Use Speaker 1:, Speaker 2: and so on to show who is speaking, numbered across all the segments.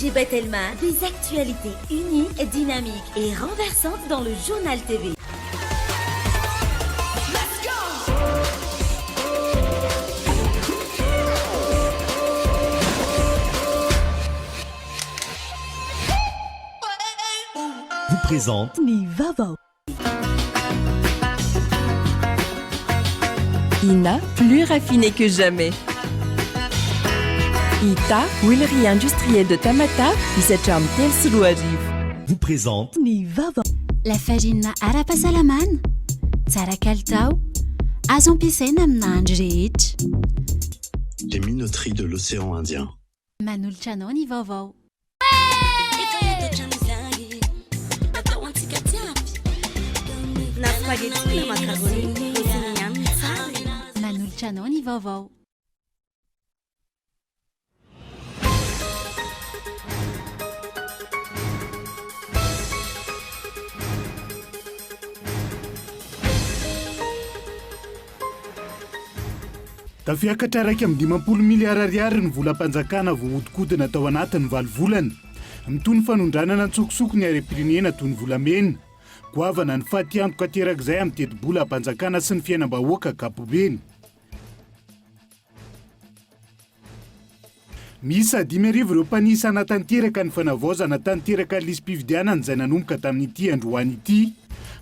Speaker 1: TGB Telma, des actualités uniques, dynamiques et renversantes dans le journal TV.
Speaker 2: Vous présente
Speaker 3: Ni Vava.
Speaker 4: Ina, plus raffinée que jamais. Ita, huilerie industrielle de Tamata, isacham Telsuruarivo.
Speaker 2: vous présente
Speaker 3: Ni Vava.
Speaker 5: Lafarina ara-pahasalaman, tsara kalitao, azo ampiasaina amina andro rehetra.
Speaker 6: Les minoteries de l'océan Indien.
Speaker 5: Manolotra anao ny vaovao. Manolotra anao ny vaovao.
Speaker 7: Tafiakatra raika amin'ny 50 miliara ariary ny volam-panjakana voahodikodina tao anatin'ny valovolana. Mitony fanondranana antsokosoko ny harem-pirenena toy ny volamena. Goavana ny faty antoka terak'izay amin'ny teti-bola hampanjakana sy ny fiainam-bahoaka ankapobeny. Miisa 5,000 ireo mpanisa anatanteraka ny fanavaozana tanteraka lisy-pividianana izay nanomboka tamin'ity androany ity.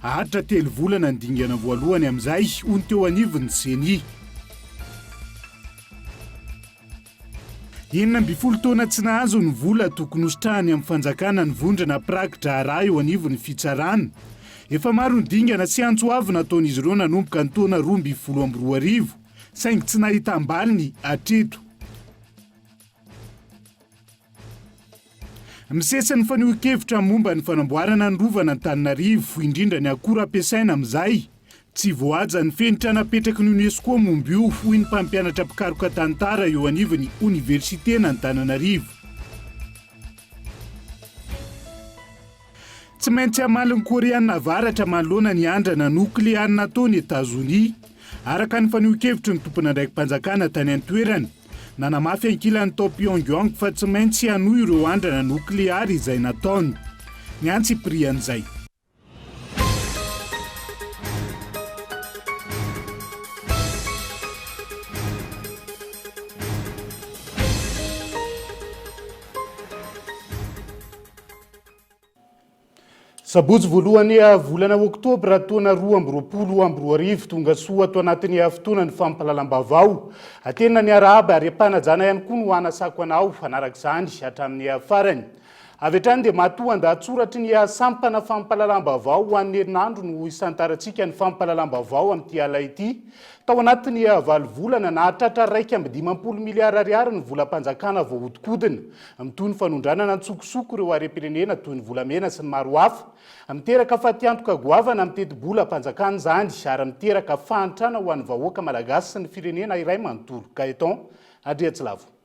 Speaker 7: Ahatra 3 volana ny dingana voalohany amin'izay hoy ny teo anivon'ny CENI. 12 taona tsy nahazo ny vola tokony hosotrahany amin'ny fanjakana ny vondrana prakitra araha eo anivon'ny fitsarana. Efa maro ny dingana sy antsoavy nataon'izy ireo nanomboka ny taona 2012 saingy tsy nahita ambaliny hatreto. Misesany fanehoan-kevitra momba ny fanamboarana ny rovana Antananarivo, indrindra ny akora ampiasaina amin'izay. Tsy voaja ny fenitra napetraky ny UNESCO momba io hoy ny mpampianatra mpikaroka tantara eo anivon'ny Université n'Antananarivo. Tsy maintsy hamaliny Koreana avaratra manoloana ny andrana nokleary nataony Etazonia. Araka ny fanehoan-kevitry ny tompona andraiki-panjakana tany an-toerana, nanamafy ankilan'ny tao Pyongyang fa tsy maintsy hanohy ireo andrana nokleary izay nataony. Ny antsiprian'izay. Sabotsy voalohany volana Oktobra taona 2022 tonga soa ato anatin'ny fotoana ny fampahalalam-baovao. Atena ny arahaba ary ampanajana ihany koa no hanasako anao anarak'izany hatramin'ny farany. Avy hatrany dia matoa andatsoratry ny sampana fampahalalam-baovao ho an'ny herinandro no isantarantsika ny fampahalalam-baovao amin'ity ala ity. Tao anatin'ny 9 volana nahatratra 1,50 miliara ariary ny volam-panjakana voahodikodina. Mitony fanondranana antsokosoko ireo harem-pirenena toy ny volamena sy ny maro hafa. Miteraka faty-antoka goavana amin'ny teti-bola hampanjakana izany ary miteraka fahantrana ho an'ny vahoaka malagasy sy ny firenena iray manontolo. Gaeton Adriatsilavo.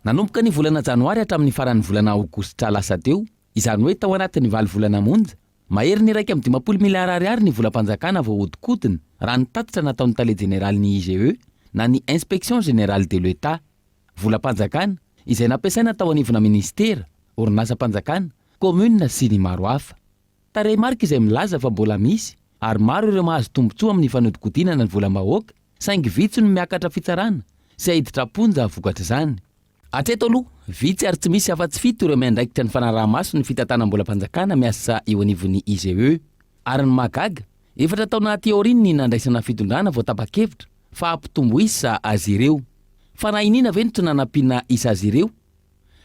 Speaker 8: Nanomboka ny volana janoary hatramin'ny faran'ny volana aogositra lasa teo, izany hoe tao anatin'ny 9 volana monja, mahery ny 1,50 miliara ariary ny volam-panjakana voahodikodina raha ny tatitra nataon'ny tale jeneraly ny IGE na ny Inspection Générale de l'État. Volam-panjakana izay nampiasaina tao anivona ministera, orinasa-panjakana, komuna sy ny maro hafa. Tarehimarika izay milaza fa mbola misy ary maro ireo mahazo tombontsoa amin'ny fanodikodinana ny volam-bahoaka, saingy vitsy no miakatra fitsarana sy ahiditra-ponja vokatra izany. Hatreto aloha, vitsy ary tsy misy afa-tsy fito ireo miandraikitra ny fanaraha-maso ny fitantanam-bolam-panjakana miasa eo anivon'ny IGE. Ary ny magaga, efatra taona teoriny ny nandraisana fitondrana vao tapa-kevitra fa hampitombo isa azy ireo. Fa nahinina ve ny tsy nanampiana isa azy ireo?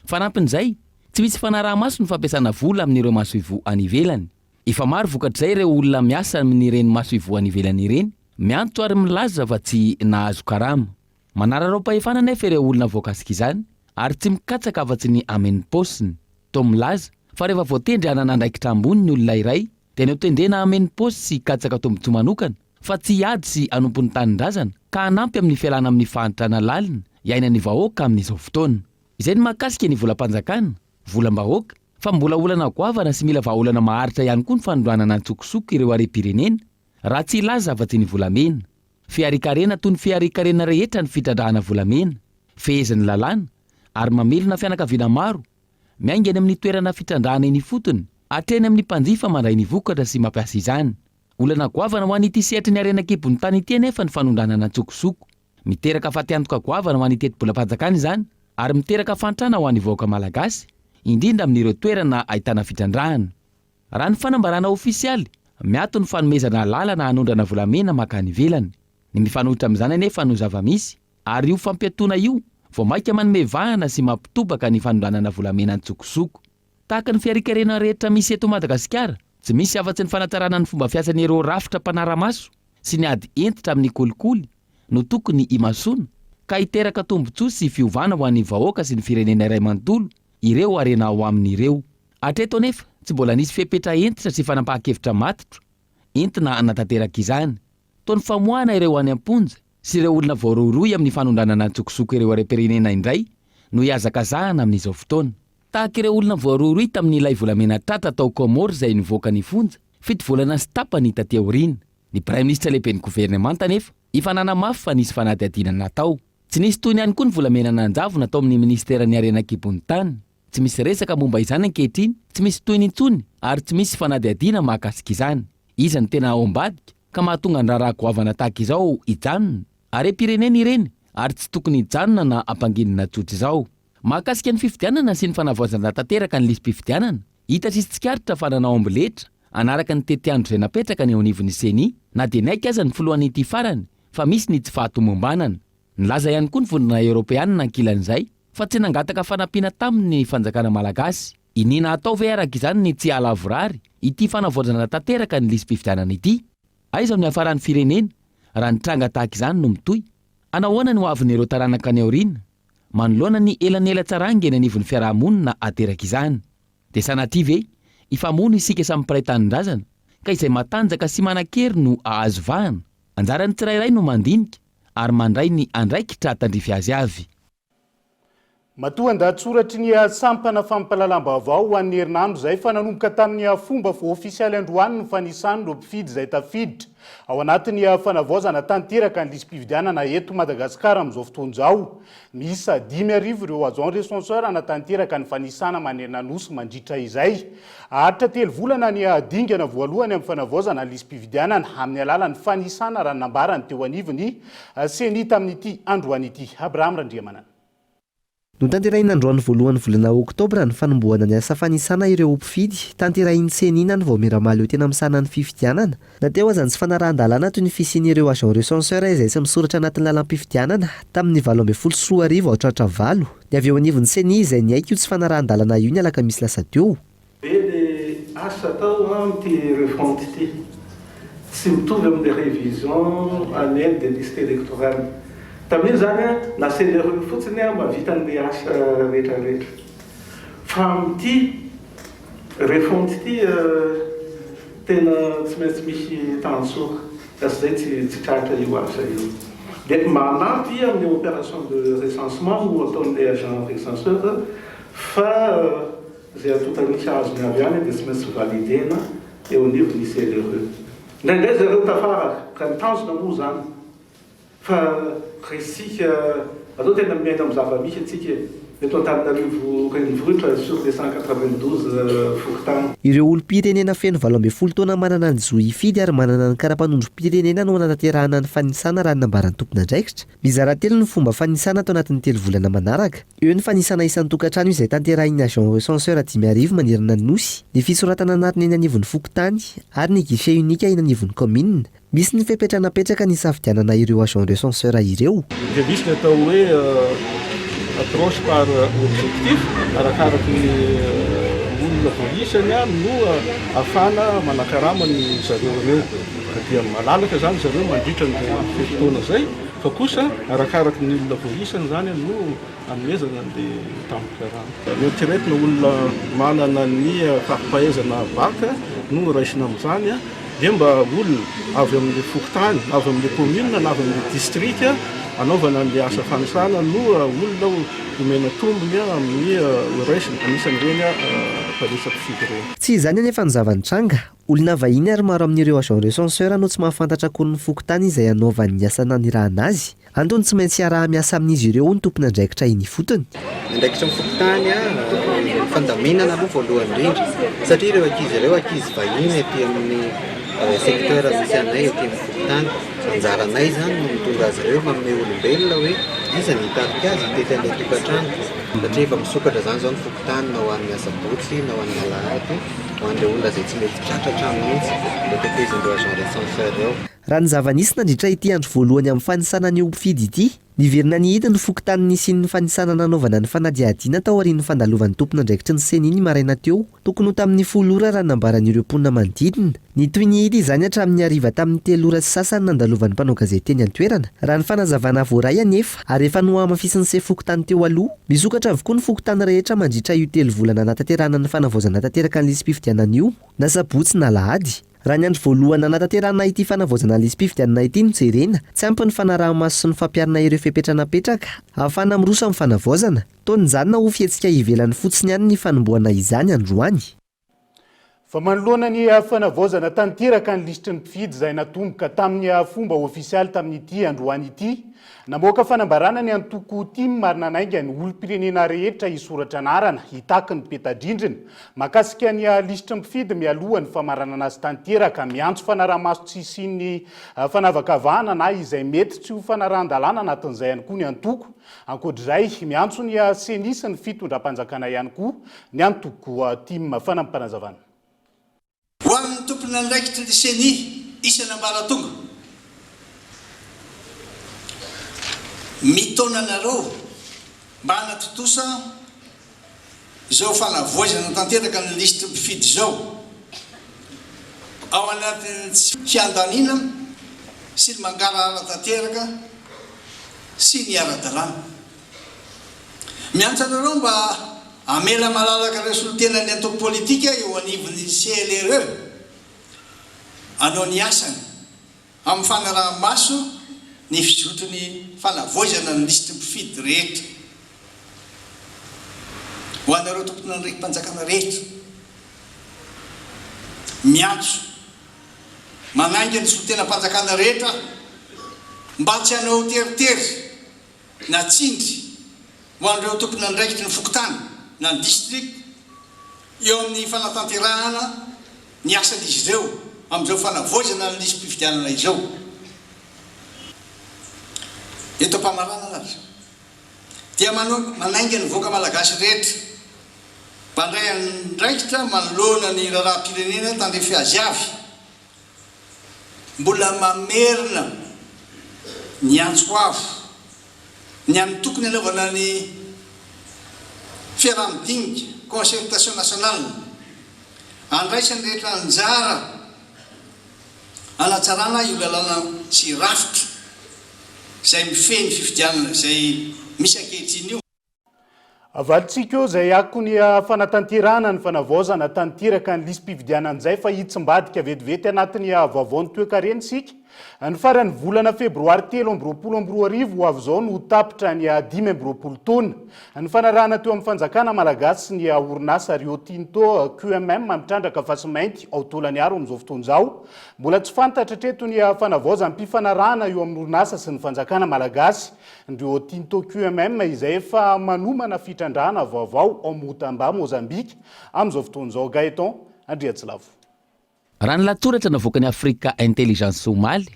Speaker 8: Fanampin'izay, tsy misy fanaraha-maso ny fampiasana vola amin'ireo maso ivo any ivelany. Efa maro vokatr'izay ireo olona miasa amin'ireny maso ivo any ivelany ireny, miantso ary milaza fa tsy nahazo karama. Manararao-pahefana nefa ireo olona voakasika izany, ary tsy mikatsaka afa-tsy ny amen'ny paosiny. Toa milaza fa rehefa voatendry hananandraikitra ambony ny olona iray, dia ny tendrena amen'ny paosy sy katsaka tombotsoa manokana, fa tsy hiady sy hanompon'ny tanindrazana, ka hanampy amin'ny fialana amin'ny fahantrana lalina, iaina ny vahoaka amin'izao fotoana. Izay ny mahakasika ny volam-panjakana, volam-bahoaka, fa mbola olana goavana sy mila vahaolana maharitra ihany koa ny fanondranana antsokosoko ireo harem-pirenena, raha tsy ilaza afa-tsy ny volamena. Fiarikarena toy ny fiarikarena rehetra ny fitradrahana volamena, fehezan'ny lalàna, ary mamelona fianakaviana maro, miaingany amin'ny toerana fitrandrahana eny fotony, atreny amin'ny mpanjifa mandray ny vokatra sy mampiasa izany. Olana goavana ho an'ity sehatry ny arenakibony tany ity nefa ny fanondranana tsokosoko. Miteraka fatiantoka goavana ho an'ity teti-bola-panjakana izany, ary miteraka fantrana ho an'ny vahoaka malagasy, indrindra amin'ireo toerana ahitana fitrandrahana. Raha ny fanambarana ofisialy, miato ny fanomezana lalana hanondrana volamena makany ivelany. Ny mifanohitra amin'izany anefa no zava-misy, ary io fampiatoana io vao maika manome vahana sy mampitobaka ny fanondranana volamena ny tsokosoko. Tahaka ny fiarikarena rehetra misy eto Madagasikara, tsy misy afa-tsy ny fanatsarana ny fomba fiasan'ireo rafitra mpanara-maso sy ny ady entitra amin'ny kolikoly no tokony imasona, ka hiteraka tombotsoa sy fiovana ho an'ny vahoaka sy ny firenena iray manontolo ireo arena ao amin'ireo. Hatreto nefa tsy mbola nisy fepetra entitra sy fanampahan-kevitra matotro entina anatanteraka izany. Toa ny famoahana ireo any am-ponja sy ireo olona voarohirohy amin'ny fanondranana tsokosoko ireo arem-pirenena indray no hiazakazahana amin'izao fotoana. Tahaka ireo olona voarohirohy tamin'ny ilay volamena tratra tao Komoro izay nivoaka ny fonja, fito volana sy tapany taty aoriana. Ny praiminisitra lehiben'ny governemanta nefa ifanana mafy fa nisy fanadihadiana natao. Tsy nisy toy ny ihany koa ny volamena nanjavo natao amin'ny ministeran'ny arenakibony tany. Tsy misy resaka momba izany ankehitriny, tsy misy toy ny intsony ary tsy misy fanadihadiana mahakasika izany. Iza ny tena ao ambadika ka mahatonga ny raharaha goavana tahaka izao hijanona. Arem-pirenena ireny ary tsy tokony hijanona na ampanginina tsotra izao. Mahakasika ny fifidianana sy ny fanavoazana tanteraka ny lisym-pifidianana, hita sisy tsikaritra fa nanao amboletra anaraka ny tetiandro izay napetraka ny eo anivon'ny seni, na dia naika aza ny filohan'ity farany fa misy ny tsy fahatomombanana. Nilaza ihany koa ny vondrona Eoropeanina ankilan'izay fa tsy nangataka fanampiana taminy fanjakana malagasy. Inina atao ve araka izany ny tsy ala vorary ity fanavoazana tanteraka ny lisym-pifidianana ity? Aiza ny hafaran'ny firenena raha ny tranga tahaka izany no mitoy? Anahoana ny ho avin'ireo taranaka any aoriana? Manoloana ny elan'ela-tsaranga eny anivon'ny fiarahamonina ateraka izany. Dia sanatria ve ifamono isika samy mpiray tanin-drazana ka izay matanjaka sy manan-kery no ahazo vahana. Anjarany tsirairay no mandinika ary mandray ny andraikitra tandrify azy avy.
Speaker 7: Matoa andatsoratry ny sampana fampalalam-baovao ho an'ny herinandro izay fa nanomboka tamin'ny fomba ofisialy androany ny fanisany ireo mpifidy izay tafiditra ao anatin'ny fanavaozana tanteraka ny lisym-pifidianana eto Madagasikara amin'izao fotoana izao. Misy 5,000 ireo agent recenseur anatanteraka ny fanisana manerana nosy mandritra izay. Haritra 3 volana ny dingana voalohany amin'ny fanavaozana ny lisym-pifidianana amin'ny alalan'ny fanisana raha nambarany teo anivony seni tamin'ity androany ity. Abraham Randriamanana.
Speaker 3: No tanterahin'ny androany voalohany volana oktobra ny fanombohana ny asa fanisana ireo mpifidy, tanterahin'ny senina ny vao miramala eo tena misana ny fifidianana. Nateo aza ny tsy fanarahan-dalàna toy ny fisian'ireo agent recenseur izay tsy misoratra anatin'ny lalam-pifidianana tamin'ny 2014 ao tratra valo. Ny avy eo anivon'ny seni izay ny aika io tsy fanarahan-dalàna io ny alaka misy lasa teo.
Speaker 9: Le asa tao amin'ity refonte ity tsy mitovy amin'ny révision annuelle de liste électorale. Tamin'io zany naselereo fotsiny mahavita an'le asa rehetrarehetra. Fa amin'ity refonte ity tena tsy maintsy misy tansoka, zay tsy tratra io asa io. Dia manampy amin'ny opération de recensement no ataon'le agent recenseur fa zay atotanisy azony avy any dia tsy maintsy validena eo anivon'ny selereo. Indraindray zareo tafaraka ka ny tanjona moa zany fa resika atao tena miaina amin'ny zava-misy atsika eto Antananarivo renivohitra sur les 192 fokontany.
Speaker 3: Ireo olom-pirenena feno 12 taona manana ny zo hifidy ary manana ny karapanondrom-pirenena no anatanterahana ny fanisana raha nambaran'ny tompon'andraikitra. Mizara telo ny fomba fanisana tao anatin'ny 3 volana manaraka. Eo ny fanisana isan'ny tokantrano izay tanterahin'ny agent recenseur 5,000 manerana ny nosy, ny fisoratana anatiny eny anivon'ny fokontany ary ny guichet unika eny anivon'ny commune. Misy ny fepetra napetraka ny safidianana ireo agent recenseur ireo.
Speaker 9: Dia misy ny atao hoe approche par objectif arakaraky ny olona voaisany no afana manakarama ny zareo ireo. Dia malalaka zany zareo mandritra ny fotoana zay, fa kosa arakaraky ny olona voaisany zany no anomezana ny tampokarama. Mieritreretina olona manana ny faripahaizana baka no raisina amin'izany dia mba olona avy amin'ny fokontany, avy amin'ny commune na avy amin'ny district anaovana an'le asa fanisana no olona omena tombony amin'ny raisiny anisan'ireny mpanisaka fidy ireny.
Speaker 3: Tsy izany anefa ny zava-nitranga, olona vahiny ary maro amin'ireo agent recenseur no tsy mahafantatra akory ny fokontany izay anaovan'ny asa nanirahana azy. Antony tsy maintsy araha miasa amin'izy ireo ny tompon'andraikitra iny fotony.
Speaker 10: Andraikitra mifokotany fandaminana aloha voalohany indrindra satria ireo ankizy vahiny aty amin'ny secteur misy anay aty amin'ny fokotany. Anjaranay zany no mitondra azy ireo manome olombelona hoe iza ny hitarika azy tety an'ilay tokantrano. Satria efa misokatra zany zao ny fokotany na ho an'ny asabotsy na ho an'ny alahady ho an'ireo olona izay tsy mety tratratra mihitsy le tetezindreo agent recenseur ao.
Speaker 3: Raha ny zava-nisy nandritra ity andro voalohany amin'ny fanisana ny mpifidy ity, niverina ny hidi ny fokotany nisian'ny fanisana nanaovana ny fanadiadiana tao aorian'ny fandalovan'ny tompon'andraikitry ny seny iny maraina teo, tokony ho tamin'ny 10 ora raha nambaran'ireo mponina manodidina. Ny toy ny hidi izany hatramin'ny hariva tamin'ny 3 ora sy sasany nandalovan'ny mpanao gazety eny an-toerana. Raha ny fanazavana voaray anefa ary efa nohamafisin'ny se fokotany teo aloha, misokatra avokoa ny fokotany rehetra mandritra io 3 volana nataterana ny fanavaozana tanteraka ny lisam-pifidianana io na sabotsy na alahady. Raha ny andro voalohany nataterana ity fanavaozana lisam-pifidianana ity no jerena, tsy ampy ny fanaraha-maso sy ny fampiarana ireo fepetranapetraka ahafahana miroso amin'ny fanavaozana. Taon'izany na ho fihetsika ivelany fotsiny ihany ny fanomboana izany androany.
Speaker 7: Fa manoloana ny fanavaozana tanteraka ny lisitry ny mpifidy izay natomboka tamin'ny fomba ofisialy tamin'ity androany ity, namoaka fanambarana ny antoko tia marina nainga ny olom-pirenena rehetra hisoratra anarana hitaky ny petadrindrina makasika ny lisitry mpifidy mialoha ny famaranana azy tanteraka miantso fanaraha-maso tsy isian'ny fanavakavahana na izay mety tsy ho fanarahan-dalàna anatin'izay ihany koa ny antoko. Ankoatr'izay miantso ny senisy ny fitondram-panjakana ihany koa ny antoko tia fanampanazavana.
Speaker 11: Ho amin'ny tompony andraikitra ny seny isan'ambaratonga mitonanareo mba hanatotosa izao fanavoazana tanteraka ny lisitry mpifidy izao ao anatin'ny fiandanina sy ny mangarahara tanteraka sy ny ara-dalàna. Miantso anareo mba amela malalaka ireo solotena ny antoko politika eo anivon'ny CLRE anao ny asany amin'ny fanaraha-maso ny fizotry fanavoazana ny lisitry mpifidy rehetra ho anareo tompony andraikimpanjakana rehetra. Miantso manainga ny solotena-panjakana rehetra mba tsy hanao teritery na tsindry ho an'ireo tompony andraikitry ny fokotany na ny district eo amin'ny fanatanterahana ny asan'izy ireo amin'izao fanavoazana ny lisam-pifidianana izao. Eto mpamarana azy dia manainga ny voaka malagasy rehetra mpandray andraikitra manoloana ny raharaham-pirenena tandrefy azy avy mbola mamerina ny antso avo ny amin'ny tokony anaovana ny fiaraha-midinika concertation nationale andraisany rehetra anjara anatsarana io lalàna sy rafitra izay mifeny fifidianana izay misy ankehitriny io.
Speaker 7: Avalitsika eo izay ako ny fanatanterahana ny fanavaozana tanteraka ny lisam-pifidianana izay fa hitsim-badika vetivety anatin'ny vaovaony toe-karena isika. Ny farany volana febroary 2024 ho avy izao no tapitra ny 5 taona. Ny fanarahana teo amin'ny fanjakana malagasy ny orinasa Rio Tinto QMM mitrandraka fasimainty ao Tolaniaro amin'izao fotoana izao. Mbola tsy fantatra hatreto ny fanavaozam-pifanarahana eo amin'ny orinasa sy ny fanjakana malagasy ny Rio Tinto QMM izay efa manomana fitrandrahana vaovao ao Motamba Mozambique amin'izao fotoana izao. Gaeton Andriatsilavo.
Speaker 8: Raha ny latoratra navoaka ny Afrika Intelligence Somaly,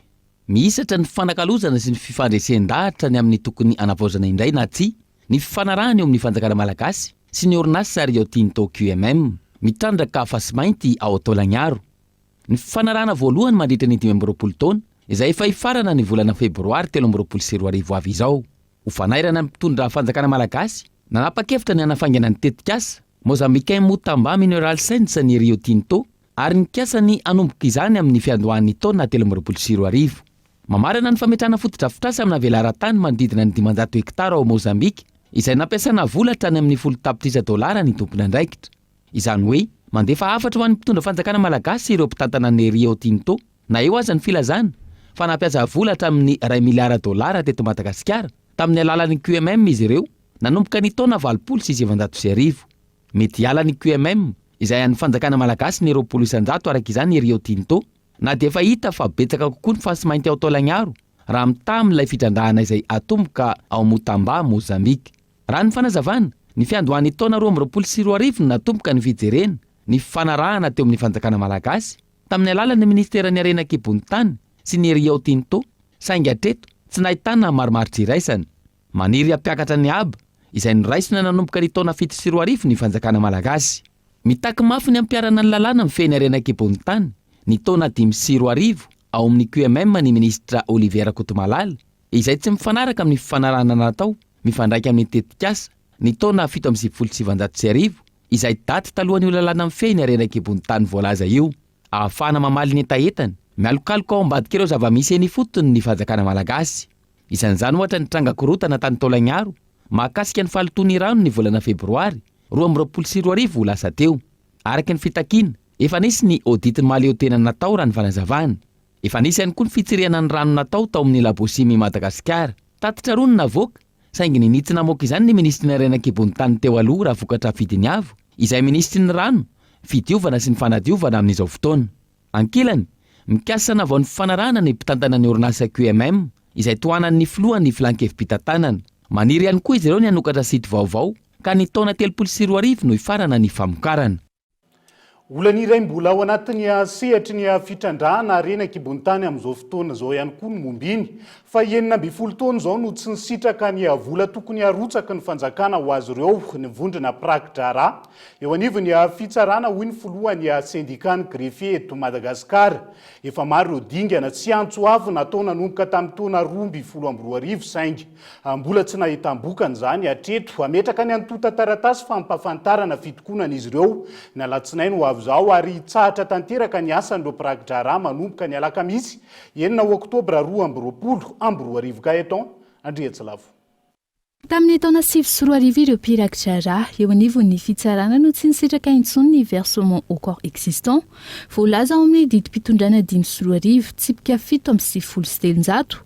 Speaker 8: mihisatra ny fanakalozana sy ny fifandresen-dahatra ny amin'ny tokony anavaozana indray na tsy, ny fifanarahana eo amin'ny fanjakana malagasy sy ny orinasa Rio Tinto QMM mitrandraka fasimainty ao Tolaniaro. Ny fifanarahana voalohany mandritra ny 20 taona izay efa ifarana ny volana febroary 2024 avy izao. Ho fanairana mpitondra fanjakana malagasy, nanapa-kevitra ny anafaingana ny tetikasa Mozambicain Motamba Mineral Sands ny Rio Tinto ary nikasany anomboka izany amin'ny fiandohan'ny taona 2024. Mamarana ny fametrahana fotodrafitrasa amina velara-tany manodidina ny 500 hektara ao Mozambika izay nampiasana vola hatrany amin'ny $10,000 ny tompony andraikitra. Izany hoe mandefa afatra ho an'ny mpitondra fanjakana malagasy ireo mpitantana ny Rio Tinto na eo aza ny filazana fa nampiasa vola hatramin'ny $1 miliara teto Madagasikara. Tamin'ny alalan'ny QMM izy ireo nanomboka ny taona 2019. Mety hiala ny QMM izay an'ny fanjakana malagasy ny 20% araka izany Rio Tinto na dia efa hita fa betsaka kokoa ny fasimainty ao Tolaniaro raha mita amin'ilay fitrandrahana izay atomboka ao Motamba, Mozambika. Raha ny fanazavana, ny fiandohan'ny taona 2024 no natomboka ny fijerena ny fanarahana teo amin'ny fanjakana malagasy tamin'ny alalan'ny ministeran'ny Arenan-kibon'ny-tany sy ny Rio Tinto, saingy hatreto tsy nahitana marimaritra iraisana. Maniry hampiakatra ny aba izay noraisina nanomboka ny taona 7 ny fanjakana malagasy. Mitaky mafy ny ampiarana ny lalàna mifehy ny Arenan-kibon'ny-tany ny taona 5 ao amin'ny QMM ny ministra Oliviera Kotomalala, izay tsy mifanaraka amin'ny fifanarahana natao mifandraika amin'ny tetikasa ny taona 17 izay daty talohan'ny io lalàna mifehy ny Arenan-kibon'ny-tany voalaza io. Ahafahana mamaly ny entaentana, mialokaloka ao ambadika ireo zava-misy eny fotony ny fanjakana malagasy. Isan'izany ohatra ny trangakorotana tany Taolagnaro, mahakasika ny falotoany rano ny volana Febroary 2024 ho lasa teo. Araka ny fitakiana, efa nisy ny audit ny mahaleotena natao raha ny fanazavana. Efa nisy ihany koa ny fitsiriana ny rano natao tao amin'ny labosimy Madagasikara. Tatitra roa ny navoaka, saingy ninitsy namoaka izany ny ministry ny Arenan-kibon'ny-tany teo aloha raha vokatra vidiny avo, izay ministry ny rano, fidiovana sy ny fanadiovana amin'izao fotoana. Ankilany, mikasana vao ny fifanarahana ny mpitantana ny orinasa QMM, izay tohanan'ny filohan'ny filan-kevim-pitantanana. Maniry ihany koa izy ireo ny hanokatra sity vaovao, ka ny taona 2024 no ifarana ny famokarana.
Speaker 7: Olana iray mbola ao anatin'ny sehatry ny fitrandrahana Arenan-kibon'ny-tany amin'izao fotoana izao ihany koa ny mombiny, fa 19 taona izao no tsy nisitraka ny vola tokony harotsaka ny fanjakana ho azy ireo ny vondrona Prak-Drara eo anivony fitsarana hoy ny filohan'ny syndicat ny greffier eto Madagasikara. Efa maro ireo dingana tsy antso avo natao nanomboka tamin'ny taona 2012 saingy mbola tsy nahitam-bokany izany hatreto. Ametraka ny antota taratasy fampafantarana fitokonan'izy ireo ny alatsinainy ho avy izao ary tsahatra tanteraka ny asan'ireo Prak-Drara manomboka ny alakamisy 9 oktobra 2020 ka eton Andriatsilavo.
Speaker 12: Tamin'ny taona 2024 ireo Prak-Drara eo anivon'ny fitsarana no tsy nisitraka intsony ny versement au corps existant voalaza ao amin'ny didim-pitondrana 2024 tsipika 7.7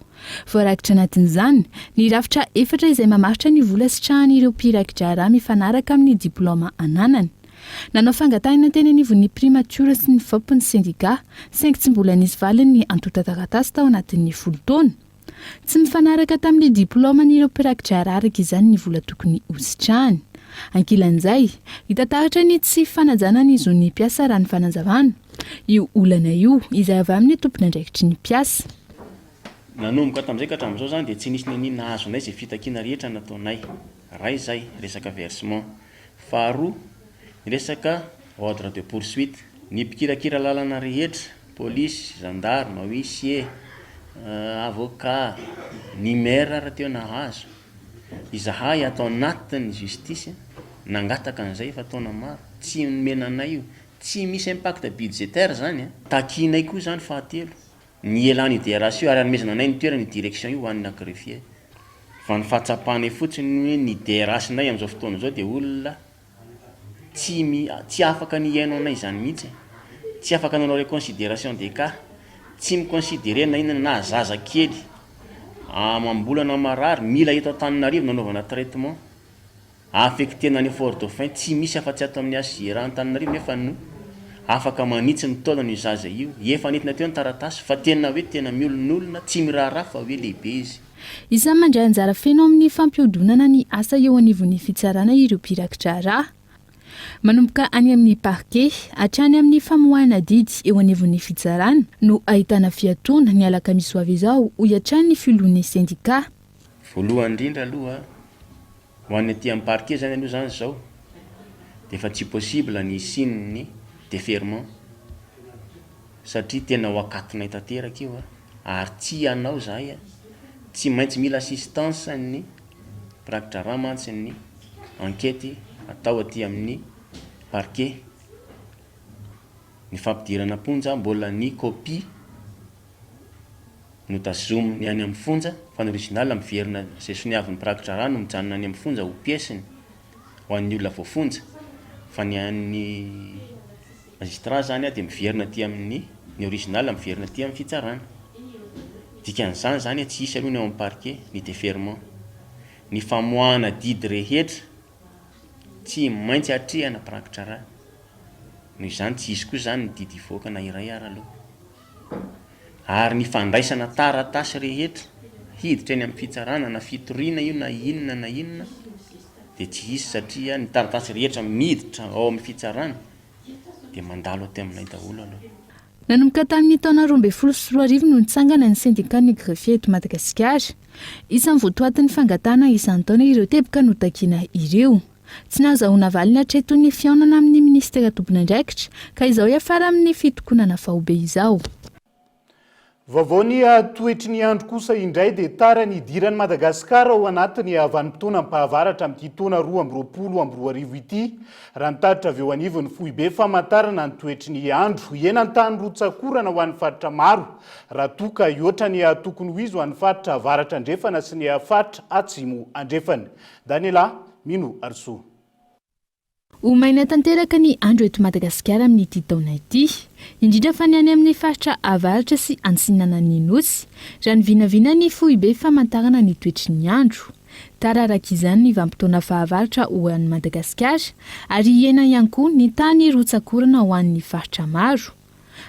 Speaker 12: voarakitra anatin'izany ny rafitra 4 izay mamaritra ny vola sitrahan'ireo Prak-Drara mifanaraka amin'ny diplôma ananany. Nanao fangatahana teny anivon'ny primature sy ny vaopin'ny syndicat saingy tsy mbola nisy valiny ny antota taratasy tao anatin'ny 10 taona. Tsy mifanaraka tamin'ny diplôman'ireo Prak-Drara araka izany ny vola tokony hositrahany. Ankilan'izay, hita taratra ny tsy fanajana ny zon'ny mpiasa raha ny fanazavana. Io olana io izay avy amin'ny tompony andraikitry ny mpiasa.
Speaker 13: Nanomboka tamin'izay ka hatramin'izao zany dia tsy nisy nenina nahazonay izay fitakiana rehetra nataonay. Ray izay resaka versement. Faharoa, resaka ordre de poursuite. Ny mpikirakira lalana rehetra, polisy, gendarme, huissier, avocat, ny maire raha teo nahazo. Izahay atao anatin'ny justice nangataka an'izay fa taona maro. Tsy menanay io, tsy misy impact budgétaire zany. Takinay koa zany fahatelo. Ny elan'ny DRH ary anomezana anay ny toerana ny direction io ho an'ny greffier. Fa ny fahatsapana fotsiny ny DRH nay amin'izao fotoana izao dia olona tsy afaka ny iainao anay izany mihitsy. Tsy afaka nanao reconsidération des cas. Tsy miconsidéré na inona na zaza kely amam-bolana marary mila eto Antananarivo nanaovana traitement affectena ny effort de fin tsy misy afa-tsy ato amin'ny asira Antananarivo nefa no afaka manitsy ny taolana io zaza io efa nentina teo ny taratasy fa tena hoe tena miolon'olona tsy miraharaha fa hoe lehibe izy.
Speaker 12: Isan'ny mandray anjara feno amin'ny fampiodonana ny asa eo anivon'ny fitsarana ireo Prak-Drara. Manomboka any amin'ny parquet hatrany amin'ny famoahana didy eo anivon'ny fitsarana no ahitana fiatoana ny alakamisy ho avy izao ho hatrany ny filohan'ny syndicat.
Speaker 13: Voalohany indrindra aloha ho an'ny aty amin'ny parquet zany aloha zany zao dia efa tsy possible ny signe déferment satria tena ho akatonay tanteraka io ary tsy anao zahay tsy maintsy mila assistance ny Prak-Drara mantsy ny enquête atao aty amin'ny parquet. Ny fampidirana ponja mbola ny copie no tazominy any amin'ny fonja fa ny original miverina izay soniavin'ny Prak-Drara no mijanona any amin'ny fonja ho piesiny ho an'ny olona voafonja fa ny an'ny magistrat zany dia miverina aty amin'ny ny original miverina aty amin'ny fitsarana. Dikan'izany zany tsy isy aloha ny ao amin'ny parquet ny déferment. Ny famoahana didy rehetra tsy maintsy hatrehana Prak-Drara. Noho izany tsy isy koa zany ny didy ivoaka na iray ary aloha. Ary ny fandraisana taratasy rehetra hiditra eny amin'ny fitsarana na fitoriana io na inona na inona dia tsy hisy satria ny taratasy rehetra miditra ao amin'ny fitsarana dia mandalo aty aminay daholo aloha.
Speaker 12: Nanomboka tamin'ny taona 2014 no nitsangana ny syndicat-ny greffier eto Madagasikara. Isan'ny voatoatin'ny fangatana isan'ny taona ireo teboka notakiana ireo. Tsy nahazoana valiny hatreto ny fiaonana amin'ny ministera tompon'andraikitra ka izao hiafara amin'ny fitokonana vahobe izao.
Speaker 7: Vaovao ny toetry ny andro kosa indray dia tara ny idiran'ny Madagasikara ao anatiny vanim-potoana mipahavaratra amin'ity taona 2022 ity. Raha nitaritra avy eo anivon'ny foibe famantarana ny toetry ny andro ena ny tany rotsakorana ho an'ny faritra maro raha toka ioatra ny tokony ho izy ho an'ny faritra avaratra andrefana sy ny faritra atsimo andrefana. Daniela Mino Arso.
Speaker 12: Ho maina tanteraka ny andro eto Madagasikara amin'ity taona ity, indrindra fa ny any amin'ny faritra avaratra sy antsinana ny nosy, raha ny vinavina ny foibe famantarana ny toetry ny andro. Tararaka izany ny vanim-potoana fahavaratra ho an'ny Madagasikara ary hena ihany koa ny tany rotsakorana ho an'ny faritra maro.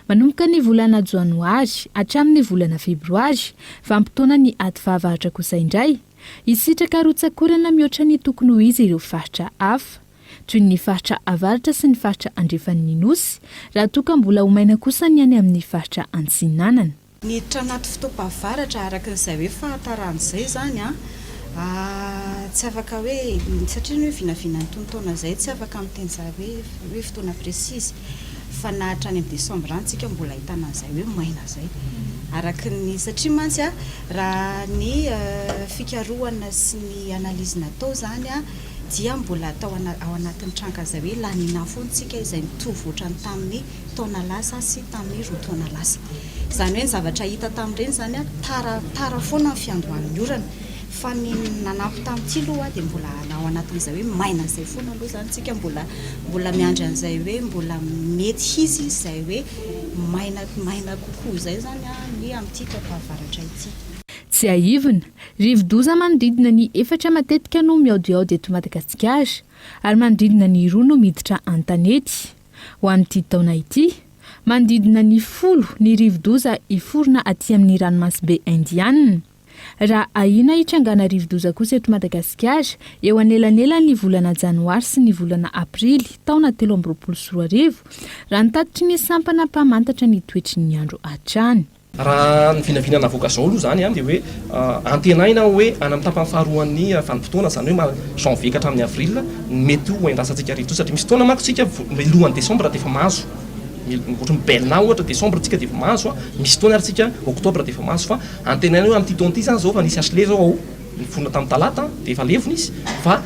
Speaker 12: Manomboka ny volana Janoary hatramin'ny volana Febroary, vanim-potoana ny ady fahavaratra kosa indray, isitraka rotsakorana mihoatra ny tokony ho izy ireo faritra hafa. Toy ny faritra avaratra sy ny faritra andrefan'ny nosy, raha toka mbola ho maina kosa ny any amin'ny faritra antsinanana.
Speaker 14: Miditra anaty fotoam-pahavaratra araka izay hoe fahantaran'izay zany tsy afaka hoe satria ny hoe vinavinany tontaona izay tsy afaka miteny hoe fotoana précise fa nahatra any amin'ny Desambra antsika mbola ahitana an'izay hoe maina zay. Araka ny satria mantsy raha ny fikarohana sy ny analizy natao zany dia mbola atao ao anatin'ny tranka izay hoe lanina foantsika izay mitovy ohatrany tamin'ny taona lasa sy tamin'ny roa taona lasa. Izany hoe ny zavatra hita tamin'ireny zany tara foana ny fiandohan'ny orana fa ny nanampy tamin'ity aloha dia mbola ao anatin'izay hoe maina izay foana aloha zany tsika mbola miandry an'izay hoe mbola mety izy izay hoe maina kokoa izay zany ny amin'ity taom-pahavaratra ity.
Speaker 12: Tsy aivina, rivo-doza manodidina ny 4 matetika no miaodiaody eto Madagasikara ary manodidina ny 2 no miditra an-tanety. Ho amin'ity taona ity, manodidina ny 10 ny rivo-doza iforona aty amin'ny ranomasimbe Indiana. Raha ahina hitrangana rivo-doza kosa eto Madagasikara eo anelanelany volana Janoary sy ny volana Aprily taona 2023 raha nitatitry ny sampana mpamantatra ny toetry ny andro hatrany.
Speaker 15: Raha ny vinavinana avoaka zao aloha zany dia hoe antenaina hoe any amin'ny tapany faharoan'ny vanim-potoana zany hoe janvier ka hatramin'ny avril mety ho endrasantsika rivo satria misy fotoana manko tsika lohan'ny Desambra dia efa mahazo ohatra mibelona ohatra Desambra tsika dia efa mahazo misy fotoana ary tsika Oktobra dia efa mahazo fa antenaina hoe amin'ity taona ity zany zao fa nisy asle zao ao niforona tamin'ny talata dia efa levona izy fa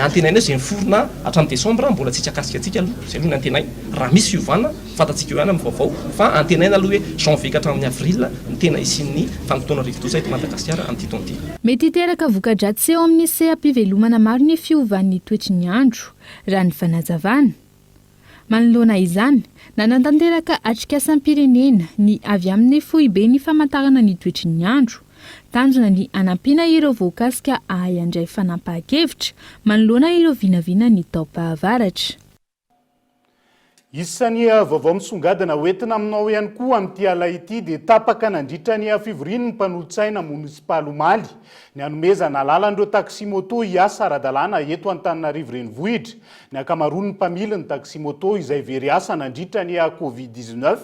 Speaker 15: antenaina izay niforona hatramin'ny Desambra mbola tsy akasika atsika aloha izay aloha ny antenaina raha misy fiovana fantatsika eo ihany amin'ny vaovao fa antenaina aloha hoe janvier ka hatramin'ny avril ny tena isian'ny vanim-potoana rivo-doza eto Madagasikara amin'ity taona ity.
Speaker 12: Mety hiteraka voka-dratsy eo amin'ny seha-pivelomana maro ny fiovan'ny toetry ny andro raha ny fanazavana. Manoloana izany, nanatanteraka atrikasan-pirenena ny avy amin'ny foibe ny famantarana ny toetry ny andro. Tanjona ny anampiana ireo voakasika handray fanampahan-kevitra manoloana ireo vinavina ny taom-pahavaratra.
Speaker 7: Isan'ny vaovao misongadina hoentina aminao ihany koa amin'ity ala ity dia tapaka nandritra ny fivorian'ny mpanolotsaina munisipaly Omaly ny hanomezana lalan'ireo taxi moto hiasa ara-dalàna eto Antananarivo renivohitra. Ny ankamaroan'ny mpamily ny taxi moto izay very asa nandritra ny Covid-19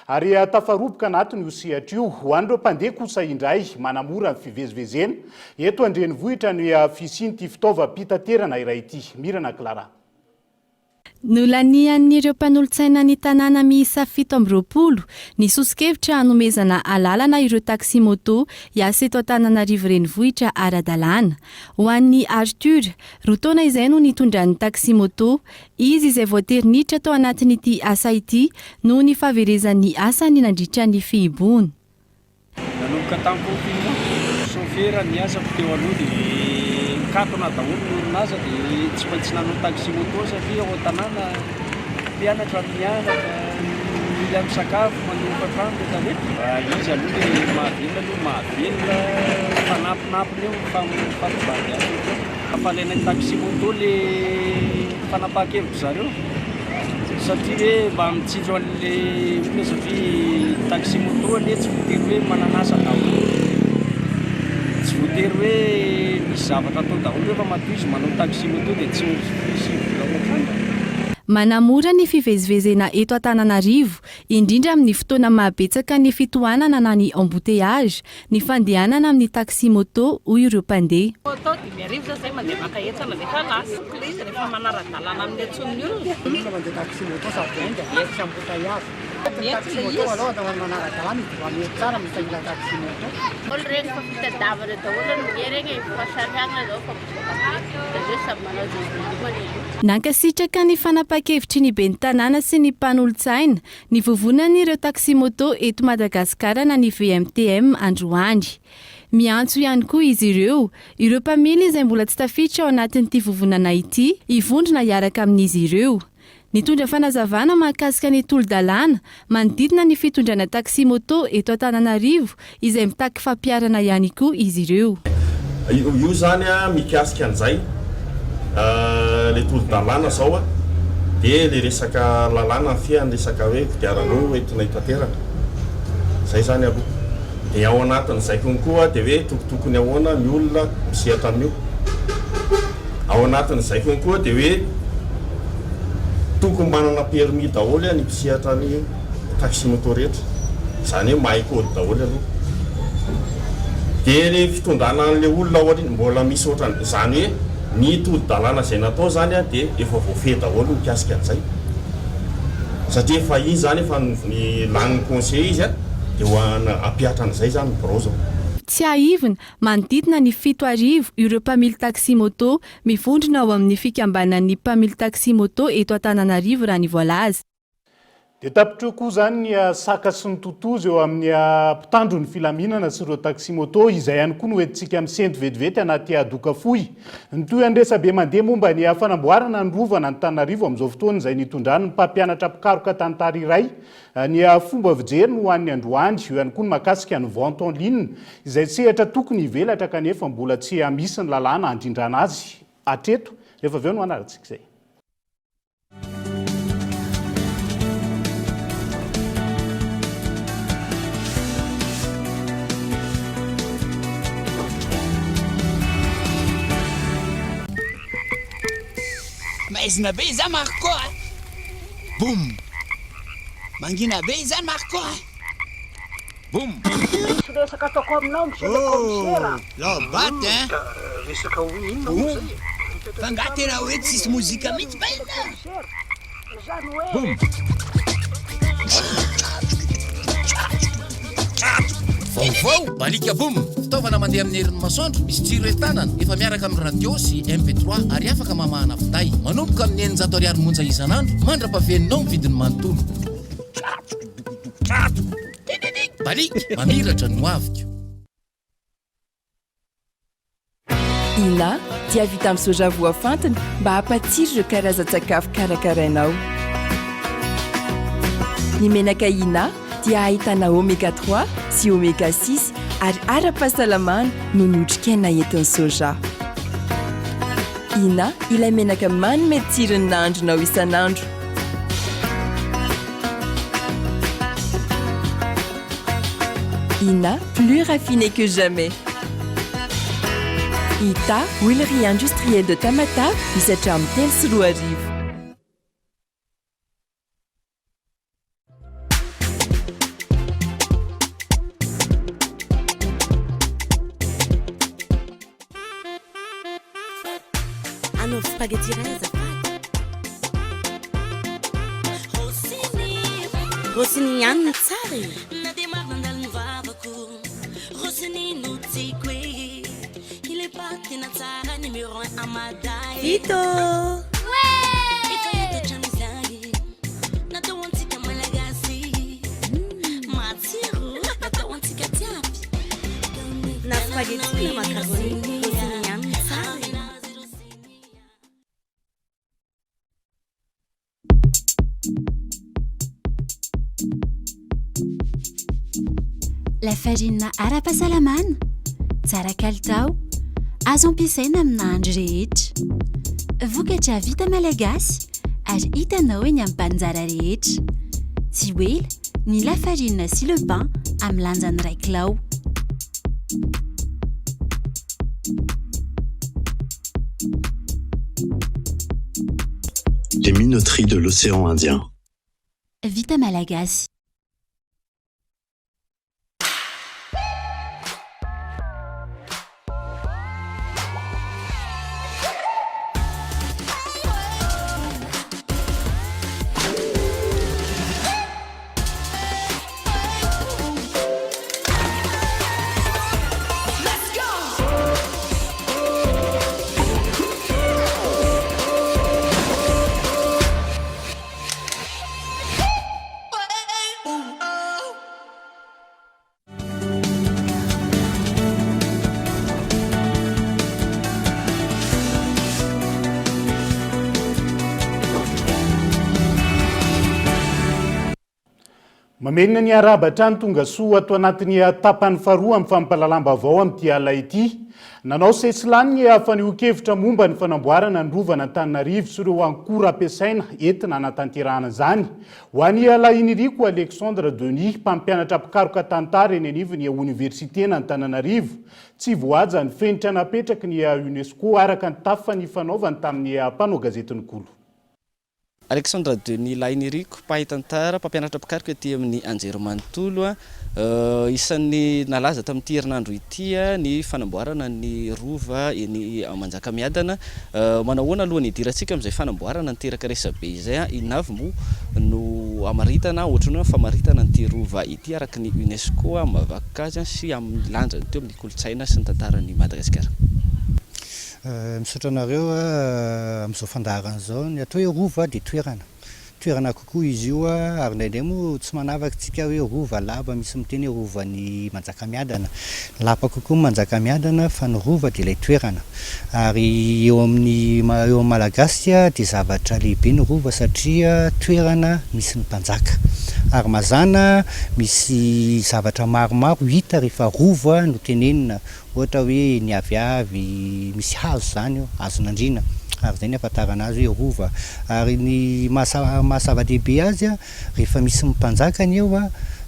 Speaker 7: ary tafaroboka anatiny io sehatra io. Ho an'ireo mpandeha kosa indray manamora ny fivezivezena eto an-drenivohitra ny fisian'ity fitaovam-pitaterana iray ity. Mirana Clara.
Speaker 16: Nolanian'ireo mpanolotsaina ny tanàna miisa 720 ny sosikevitra hanomezana alalana ireo taxi moto hiasa eto Antananarivo renivohitra ara-dalàna. Ho an'ny Arthur, roa taona izay no nitondran'ny taxi moto, izy izay voaterinitra tao anatin'ity asa ity no ny fahaverezan'ny asany nandritra ny fihibony.
Speaker 17: Nanomboka tamin'ny chauffeur ny asako teo aloha katona daholo ny orinaza dia tsy maintsy nanao taxi moto satria ao an-tanàna mpianatra mianaka mila misakafo manofa trano zany hoe izy aloha le mahavelona fanampinampiny eo fampibady azy afalaina taxi moto le fanapahan-kevitra zareo satria hoe mba mitsinjo an'le olona satria taxi moto anie tsy voatery hoe mananasa daholo. Tsy voatery hoe misy zavatra atao daholo rehefa matoy izy manao taxi moto dia tsy vola ohatrany.
Speaker 16: Manamora ny fivezivezena eto Antananarivo, indrindra amin'ny fotoana mahabetsaka ny fitohanana na ny embouteillage, ny fandehanana amin'ny taxi moto hoy ireo mpandeha.
Speaker 18: Moto dimiarivo zay mandeha maka etsana rehefa lasa izy rehefa manara-dalàna amin'ny antson'ny olona.
Speaker 19: Mandeha taxi moto savenga, etsy embouteillage. Taxi moto aloha da manara-dalàna izy va mety tsara mitahila taxi moto.
Speaker 18: Olo regny fa fitadiavana daholo no regny fasariana zao fa dia samy manao zay
Speaker 16: nankasitraka ny fanapa-kevitry ny ben'ny tanàna sy ny mpanolo-tsaina ny vovonan'ireo taxi moto eto Madagasikara na ny VMTM androany. Miantso ihany koa izy ireo mpamily izay mbola tsy tafiditra ao anatin'ity vovonana ity hivondrona hiaraka amin'izy ireo. Nitondra fanazavana mahakasika ny tolo-dalàna manodidina ny fitondrana taxi moto eto Antananarivo izay mitaky fampiarana ihany koa izy ireo.
Speaker 20: Io zany mikasika an'izay le tolo-dalàna zao dia le resaka lalàna fiany resaka hoe kodiarano entina hitaterana zay zany aloha. Dia ao anatin'izay konkoa dia hoe tokotokony ahoana ny olona misehatra amin'io. Ao anatin'izay konkoa dia hoe tokony manana permis daholo ny mpisehatra ny taxi moto rehetra, zany hoe mahay kody daholo aloha. Dia ny fitondrana an'ilay olona ohatrany mbola misy ohatrany zany hoe ny tolo-dalàna izay natao zany dia efa voafehy daholo mikasika an'izay, satria efa izy zany efa ny laniny conseil izy dia hoana ampiatra an'izay zany birao zao.
Speaker 16: Tsy aivina manodidina ny 7,000 ireo mpamily taxi moto mivondrona ao amin'ny fikambanan'ny mpamily taxi moto eto Antananarivo raha ny voalaza.
Speaker 7: Dia tapitra koa zany ny saka sy ny totozy eo amin'ny mpitandro ny filaminana sy ireo taxi moto izay ihany koa no entintsika misendy vetivety anaty adoka fohy. Ny toy andresabe mandeha momba ny fanamboarana ny rovana Antananarivo amin'izao fotoana izay nitondrany ny mpampianatra mpikaroka tantara iray ny fomba fijery no hoan'ny androany, io ihany koa ny mahakasika ny vente en ligne izay sehatra tokony hivelatra kanefa mbola tsy misy ny lalàna handrindrana azy atreto. Rehefa avy eo no anarantsika izay.
Speaker 21: Maizina be izany Marco boum mangina be izany Marco boum
Speaker 18: resaka ataoko aminao monsieur le commissaire.
Speaker 21: Lobaty
Speaker 18: Resaka inona moa zay?
Speaker 21: Fa nga tena hoe tsisy mozika mihitsy ba ina.
Speaker 18: Zany hoe
Speaker 21: boum vaovao balika boum fitaovana mandeha amin'ny herin'ny masoandro misy jiro entanana efa miaraka amin'ny radio sy MP3 ary afaka mamahana finday manomboka amin'ny 900 ariary monja isan'andro mandra-pahaveninao ny vidiny manontolo. Balika mamiratra no avika.
Speaker 4: Ina dia vita amin'ny soja voafantina mba hampatsiro ireo karazan-tsakafo karakarainao. Ny menaka Ina dia ahitana oméga 3 sy oméga 6 ary ara-pahasalamana no notrikaina entin'ny soja. Ina ilay menaka manome tsirony nahandronao isan'andro. Ina, plus raffiné que jamais. Ita, huilerie industrielle de Tamatave, misatra amin'ny telo sy roa arivo.
Speaker 1: Hanao spaghetti reza. Rossini ihany ny tsara io. Vito! Na spaghetti na macaroni, Rossini ihany ny tsara.
Speaker 5: La farine ara-pahasalamana, tsara kalitao, azo ampiasaina amin'ny nahandro rehetra. Vokatra vita malagasy ary hitanao eny amin'ny mpanjara rehetra. Tsy hoe ny lafarina sy le pain amin'ny lanjany 1 kilao.
Speaker 6: Les minoteries de l'océan Indien.
Speaker 5: Vita Malagasy.
Speaker 7: Mamenina ny araba trano tonga soa ato anatin'ny tapany faharoa amin'ny fampalalam-baovao amin'ity ala ity. Nanao sesilany ny hafanio-kevitra momba ny fanamboarana ny rovana Antananarivo sy ireo ankora ampiasaina entina hanatanterahana izany. Ho an'ny ala Iniriko Alexandre Denis, mpampianatra mpikaroka tantara eny anivon'ny Universitena Antananarivo, tsy voaja ny fenitra napetraky ny UNESCO araka ny tafany fanaovany tamin'ny mpanao gazetiny Kolo.
Speaker 2: Alexandre Denis Lainirico, mpahay tantara, mpampianatra mpikaroka ety amin'ny Anjerimanontolo, isan'ny nalaza tamin'ity herinandro ity ny fanamboarana ny rova eny Manjakamiadana. Manao ahoana aloha ny idirantsika amin'izay fanamboarana niteraka resabe izay, inavy moa no amaritana, ohatran'ny hoe famaritana n'ity rova ity araky ny UNESCO mavaka azy sy amin'ny lanjany teo amin'ny kolotsaina sy ny tantaran'ny Madagasikara.
Speaker 22: Misaotra anareo amin'izao fandaharana izao, ny atao hoe rova dia toerana kokoa izy io ary indraindray moa tsy manavaka tsika hoe rova lapa, misy miteny hoe rovan'ny Manjakamiadana. Lapa kokoa Manjakamiadana fa ny rova dia ilay toerana. Ary eo amin'ny Malagasy dia zavatra lehibe ny rova satria toerana misy ny mpanjaka. Ary mazana misy zavatra maromaro hita rehefa rova no tenenina, ohatra hoe ny aviavy, misy hazo zany io, hazon'andriana. Ary izay ny ahafantarana azy hoe rova. Ary ny mahazava-dehibe azy rehefa misy mpanjaka ny eo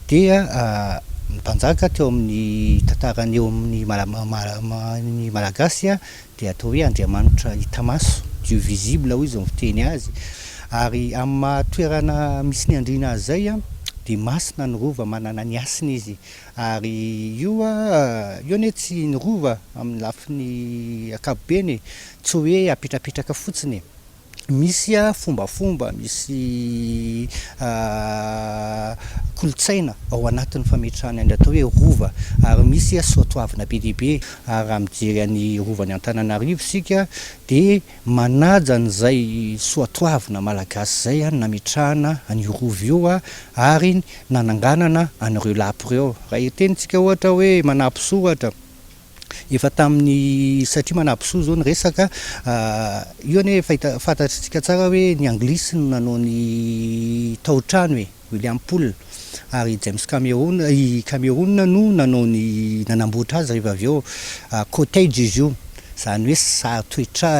Speaker 22: dia mpanjaka teo amin'ny tantarany eo amin'ny Malagasy dia atao hoe Andriamanitra hita maso, Dieu visible hoy izao fiteny azy. Ary amin'ny toerana misy ny andriana azy zay dia masina ny rova, manana ny asiny izy. Ary io anie tsy ny rova amin'ny lafiny ankapobeny, tsy hoe apetrapetraka fotsiny. Misy fombafomba, misy kolotsaina ao anatin'ny fametrahana ny atao hoe rova. Ary misy soatoavina be dehibe. Aryamijery ny rovan'ny Antananarivo sika dia manaja an'izay soatoavina malagasy zay nametrahana an'io rova io ary nananganana an'ireo lapy ireo. Raha tenintsika ohatra hoe manampisoa ohatra, efa tamin'ny satria manampisoa zao ny resaka io anie fantatritsika tsara hoe ny anglisy no nanao ny tao-trano hoe William Poole, ary James Cameron no nanao ny nanamboatra azy rehefa avy eo cottage izy io, zany hoe sary toetra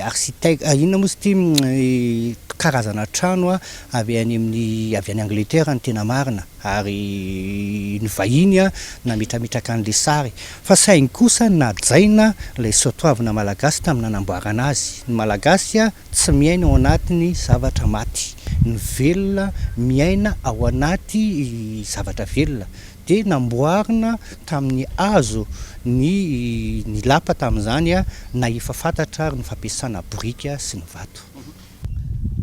Speaker 22: architecte inona moa sy karazana trano avy any Angleterre ny tena marina, ary ny vahiny nametrametraka an'ilay sary. Fa saingy kosa najaina ilay soatoavina malagasy tamin'ny nanamboarana azy. Ny malagasy tsy miaina ao anatiny zavatra maty, ny velona miaina ao anaty zavatra velona. Dia namboarina tamin'ny hazo ny lapa tamin'izany na efa fantatra ary ny fampiasana borika sy ny vato.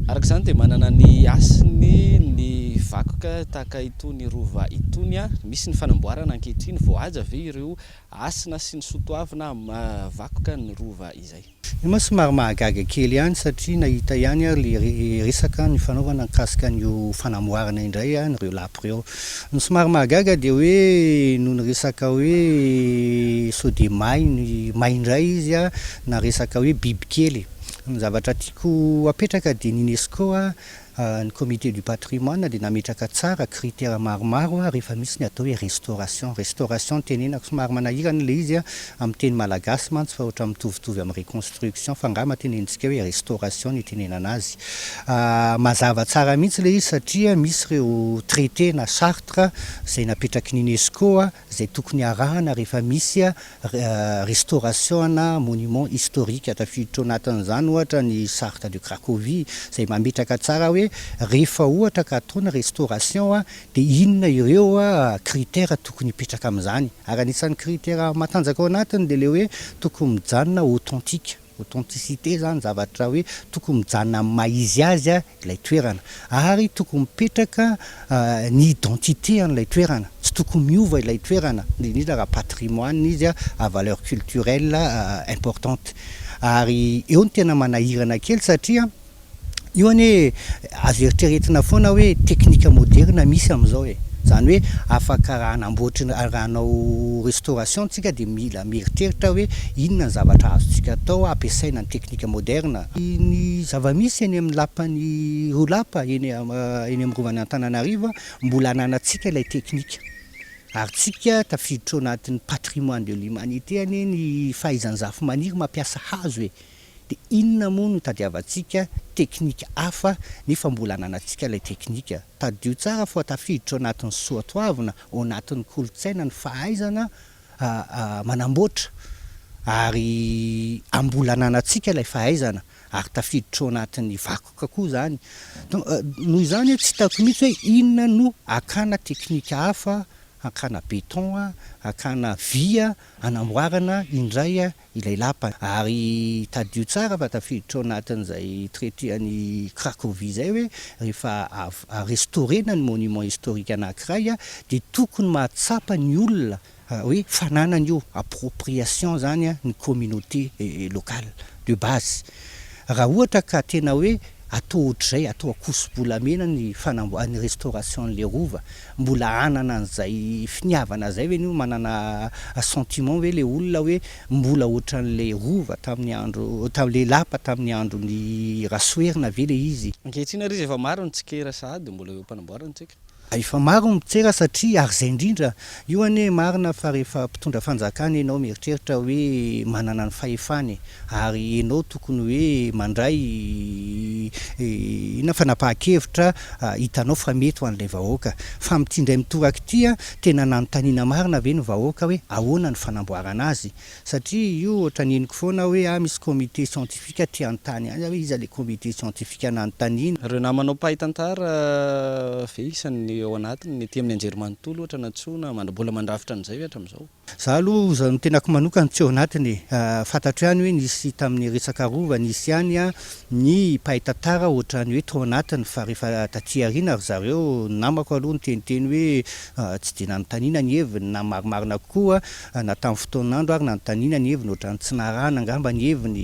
Speaker 2: Araka izany dia manana ny asiny ny vakoka tahaka itony rova itony, misy ny fanamboarana ankehitriny voahaja ve ireo asina sy ny soatoavina vakoka ny rova izay.
Speaker 22: Io somary mahagaga kely ihany satria nahita ihany le resaka ny fanaovana mikasika an'io fanamboarana indray ireo lapy ireo. Ny somary mahagaga dia hoe noho ny resaka hoe sao de may indray izy na resaka hoe bibikely. Ny zavatra tiako apetraka dia ny UNESCO ny comité du patrimoine dia nametraka tsara critère maromaro a rehefa misy ny atao hoe restauration tenenako somary manahirana le izy a amin'ny teny malagasy mantsy fa ohatra mitovitovy amin'ny reconstruction fa ngama tenenitsika hoe restauration ny tenenana azy mazava tsara mihitsy le izy satria misy ireo traité na charte zay napetraky ny UNESCO a zay tokony arahana rehefa misy restauration na monument historique tafiditra anatin'izany ohatra ny charte de Cracovie zay mametraka tsara hoe rehefa ohatra ka ataona restauration a dia inona ireo critère tokony hipetraka amin'izany ary anisan'ny critère matanjaka ao anatiny dia le hoe tokony mijanona authenticité zany zavatra hoe tokony mijanona amin'ny maizy azy ilay toerana ary tokony mipetraka ny identité an'ilay toerana tsy tokony miova ilay toerana indrindra raha patrimoine izy a valeur culturelle importante ary eo ny tena manahirana kely satria io anie azo eritreretina foana hoe teknika moderne misy amin'izao zany hoe afaka raha hanao restauration tsika dia mila mieritreritra hoe inona ny zavatra azontsika atao ampiasaina ny teknika moderne ny zava-misy eny amin'ny lapany rolapa eny amin'ny rovany Antananarivo mbola ananantsika ilay teknika ary tsika tafiditra ao anatin'ny patrimoine de l'humanité anie ny fahaizany zafy-maniry mampiasa hazo dia inona moa no tadiavantsika teknika hafa nefa mbola ananantsika ilay teknika tadio tsara fa tafiditra ao anatin'ny soatoavina ao anatin'ny kolotsaina ny fahaizana manamboatra ary ambola ananantsika ilay fahaizana ary tafiditra ao anatin'ny vakoka koa zany noho izany tsy hitako mihitsy hoe inona no akana teknika hafa akana béton akana vy anamboarana indray ilay lapa ary tadio tsara fa tafiditra ao anatin'izay traité any Cracovie zay hoe rehefa restaurena ny monument historique anankiray dia tokony mahatsapa ny olona hoe fananany io appropriation zany ny communauté locale de base raha ohatra ka tena hoe atao ohatr'izay atao akoso-bolamena ny fanamboarany restauration n'le rova mbola anana an'izay finiavana zay hoe io manana sentiment hoe le olona hoe mbola ohatran'le rova tamin'le lapa tamin'ny andron'ny rasoerina ve le izy
Speaker 2: ankehitriny ary izy efa maro ny tsikera sahady mbola eo mpanamboarana tsika
Speaker 22: efa maro mitsera satria ary zay indrindra io anie marina fa rehefa mpitondra fanjakana ianao mieritreritra hoe manana ny fahefany ary ianao tokony hoe mandray ina fanapahan-kevitra hitanao fa mety ho an'ilay vahoaka fa mitindray mitoraka ity tena nanontaniana marina ve ny vahoaka hoe ahoana ny fanamboarana azy satria io ohatra neniko foana hoe misy comité scientifique ty antany any hoe iza le comité scientifique nanontaniana
Speaker 2: reo namanao pahitantarra ve isan'ny ao anatiny ny ety amin'ny anjerimanontolo ohatra natsona mbola mandrafitra an'izay hatramin'izao
Speaker 22: za aloha za tenako manokany tsy ao anatiny fantatro ihany hoe nisy tamin'ny resaka rova nisy ihany ny pahitantara ohatrany hoe tao anatiny fa rehefa taty ariana ry zareo namako aloha ny teniteny hoe tsy dia nanontaniana ny heviny na marimarina kokoa na tamin'ny fotoanandro ary nanontaniana ny heviny ohatrany tsy narana angamba ny heviny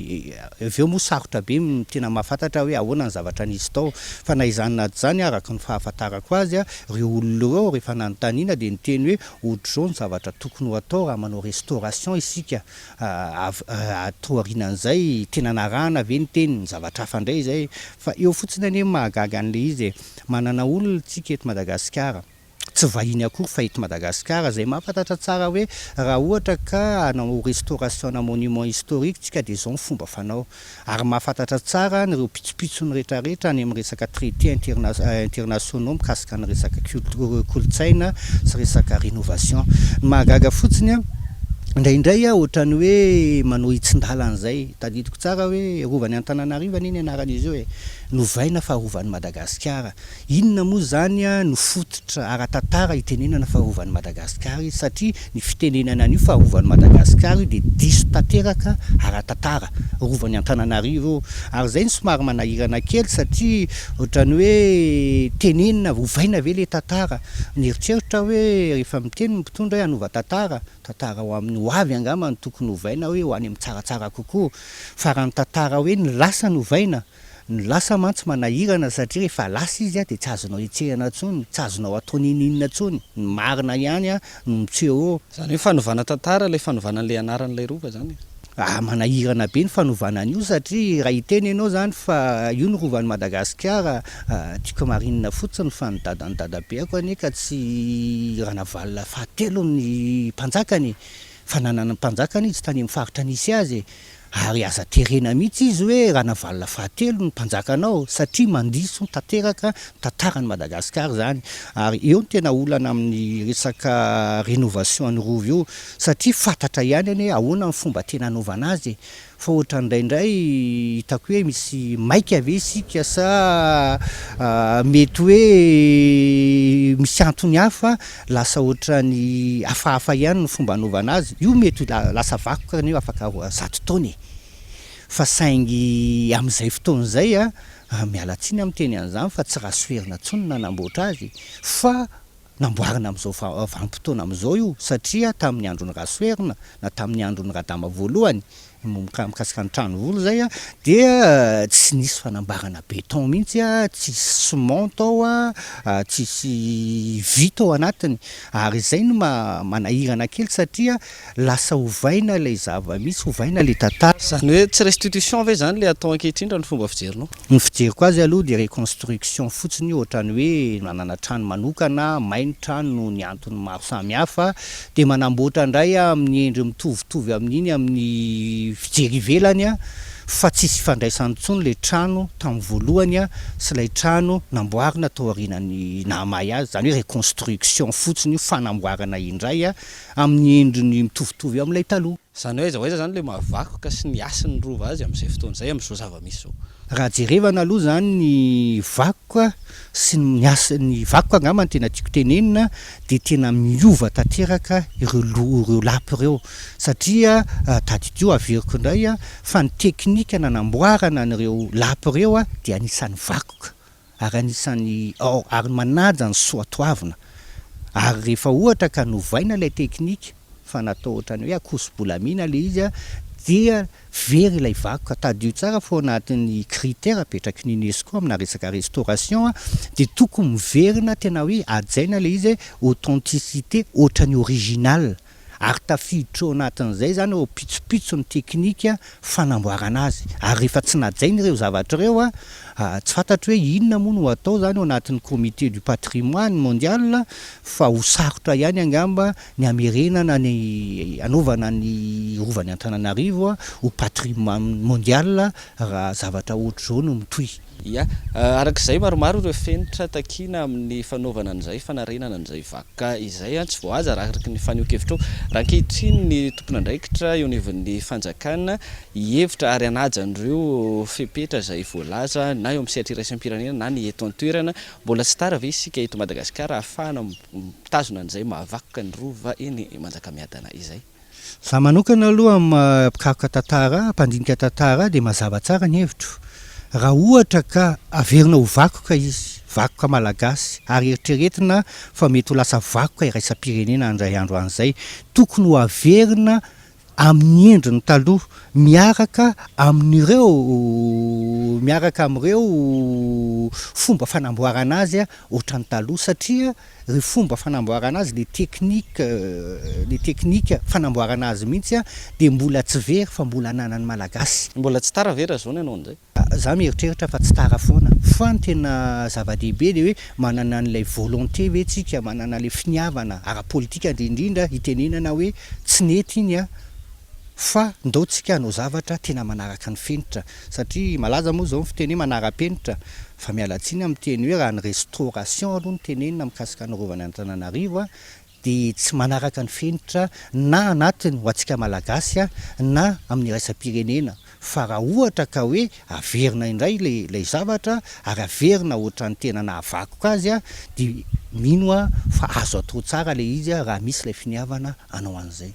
Speaker 22: aveo moa sarotra be tena mahafantatra hoe ahoana ny zavatra nisy tao fa na izany naty zany araka ny fahafantarako azy reo olona reo rehefa nanontaniana dia niteny hoe ohatr'izao ny zavatra tokony ho atao raha manao restauration isika atao arinan'izay tena narana ve ny teny ny zavatra hafa indray zay fa eo fotsiny anie mahagaga an'le izy manana olona tsika eto Madagasikara tsy vahiny akory fa eto Madagasikara zay mahafantatra tsara hoe raha ohatra ka hanao restauration na monument historique tsika dia izao ny fomba fanao ary mahafantatra tsara nyreo pitsopitsony rehetrarehetra any amin'ny resaka traité internationaux mikasika ny resaka kolotsaina sy resaka rénovation mahagaga fotsiny indraindray ohatrany hoe manao hitsin-dalan'izay tadidiko tsara hoe rovany Antananarivo neny anaran'izy io novaina faharovany Madagasikara inona moa zany no fototra ara-tantara hitenenana faharovany Madagasikara izy satria ny fitenenana an'io faharovany Madagasikara io dia diso tanteraka ara-tantara rovany Antananarivo ary zay ny somary manahirana kely satria ohatrany hoe tenenina ovaina ve le tantara nieritseritra hoe rehefa miteny mpitondra hoe hanova tantara ho amin'ny hoavy angamba ny tokony ovaina hoe ho any amin'ny tsaratsara kokoa fa raha ny tantara hoe ny lasa ny ovaina ny lasa mantsy manahirana satria rehefa lasa izy dia tsy azonao etsehana ntsony tsy azonao atao ninina ntsony ny marina ihany no mitseho
Speaker 2: zany hoe fanovana tantara ilay fanovana an'ilay anaran'ilay rova zany
Speaker 22: manahirana be ny fanovana an'io satria raha hiteny ianao zany fa io ny rovan'ny Madagasikara tiako marinina fotsiny fa ny dadany dadabeako ane ka tsy ranavalina fahatelo ny mpanjakany fa nanana ny mpanjakany izy tany amin'ny faritra nisy azy ary aza terena mihitsy izy hoe ranavalina fahatelo ny mpanjakanao satria mandiso tanteraka tantarany Madagasikara zany ary eo ny tena olana amin'ny resaka rénovation ny rova io satria fantatra ihany ane ahoana ny fomba tena anaovana azy fa ohatra indraindray hitako hoe misy maika ave isika sa mety hoe misy antony hafa lasa ohatra ny hafahafa ihany ny fomba anaovana azy io mety lasa vakoka ny afaka 100 taona fa saingy amin'izay fotoana zay miala tsiny amin'ny teny an'izany fa tsy rasoerina tsony nanamboatra azy fa namboarina amin'izao vanim-potoana amin'izao io satria tamin'ny andron'ny rasoerina na tamin'ny andron'ny radama voalohany mikasika ny trano volo zay dia tsy nisy fanambarana béton mihitsy tsisy ciment ao tsisy vita ao anatiny ary zay no manahirana kely satria lasa ovaina ilay zava-misy ovaina le tantara
Speaker 2: zany hoe tsy restitution ve zany le atao ankehitriny raha ny fomba fijerinao
Speaker 22: ny fijeriko azy aloha de reconstruction fotsiny ohatrany hoe manana trano manokana mainy trano ny antony maro samihafa de manamboatra indray amin'ny endry mitovitovy amin'iny amin'ny fijery ivelany fa tsisy fandraisany tsony le trano tamin'ny voalohany sy ilay trano namboarina tao aorinany namay azy zany hoe reconstruction fotsiny io fanamboarana indray amin'ny endriny mitovitovy amin'ilay taloha
Speaker 2: zany hoe aiza zany le mahavakoka sy ny asin'ny rova azy amin'izay fotoana zay amin'izao zava-misy zao
Speaker 22: raha jerevana aloha zany ny vakoka sy ny asin'ny vakoka angamba ny tena tiako tenenina de tena miova tanteraka ireo lapy ireo satria tadidio averiko indray fa ny teknika nanamboarana an'ireo lapy ireo de anisan'ny vakoka ary anisan'ny ary manaja ny soatoavina ary rehefa ohatra ka novaina ilay teknika fa natao ohatrany hoe akoso-bolamina le izy dia very ilay vakoka tadio tsara fa anatin'ny critère apetraky ny UNESCO amina resaka restauration de tokony miverina tena hoe ajaina le izy authenticité ohatrany original ary tafiditra ao anatin'izay zany ao pitsopitso ny teknika fanamboarana azy ary rehefa tsy najaina ireo zavatra ireo tsy fantatro hoe inona moa no atao zany ao anatin'ny comité du patrimoine mondial fa ho sarotra ihany angamba ny amerenana ny anaovana ny rovan'ny Antananarivo ho patrimoine mondial raha zavatra ohatr'izao no mitohy
Speaker 2: ya arak'izay maromaro ireo fenitra takina amin'ny fanaovana an'izay fanarenana an'izay vakoka izay tsy voaza araky ny faneho-kevitra raha ankehitriny ny tompon'andraikitra eo anivon'ny fanjakana hevitra ary anaja an'ireo fepetra izay voalaza na eo amin'ny sehatra iraisam-pirenena na ny eto an-toerana mbola tsy tara ve isika eto Madagasikara ahafahana mitazona an'izay mahavakoka ny rova eny Manjakamiadana izay
Speaker 22: za manokana aloha mpikaroka tantara mpandinika tantara de mazava tsara ny hevitro raha ohatra ka averina ho vakoka izy vakoka malagasy ary eritreretina fa mety ho lasa vakoka iraisam-pirenena andray andro an'izay tokony ho averina amin'ny endriny taloha miaraka amin'ireo fomba fanamboarana azy ohatrany taloha satria ry fomba fanamboarana azy le teknika fanamboarana azy mihitsy de mbola tsy very fa mbola ananany malagasy
Speaker 2: mbola tsy tara vera zao ny anao an'izay
Speaker 22: za mieritreritra fa tsy tara foana fa ny tena zava-dehibe de hoe manana an'ilay volonté ve tsika manana le finiavana ara-politika indrindra hitenenana hoe tsy nety iny fa ndao tsika hanao zavatra tena manaraka ny fenitra satria malaza moa zao ny fiteny manara-penitra fa miala tsiny amin'ny teny hoe raha ny restauration aloha ny tenenina mikasika ny rovan'ny Antananarivo de tsy manaraka ny fenitra na anatiny ho antsika malagasy na amin'ny raisam-pirenena fa raha ohatra ka hoe averina indray lay zavatra ary averina ohatra ny tena nahavakoka azy de mino fa azo atao tsara le izy raha misy ilay finiavana anao an'izay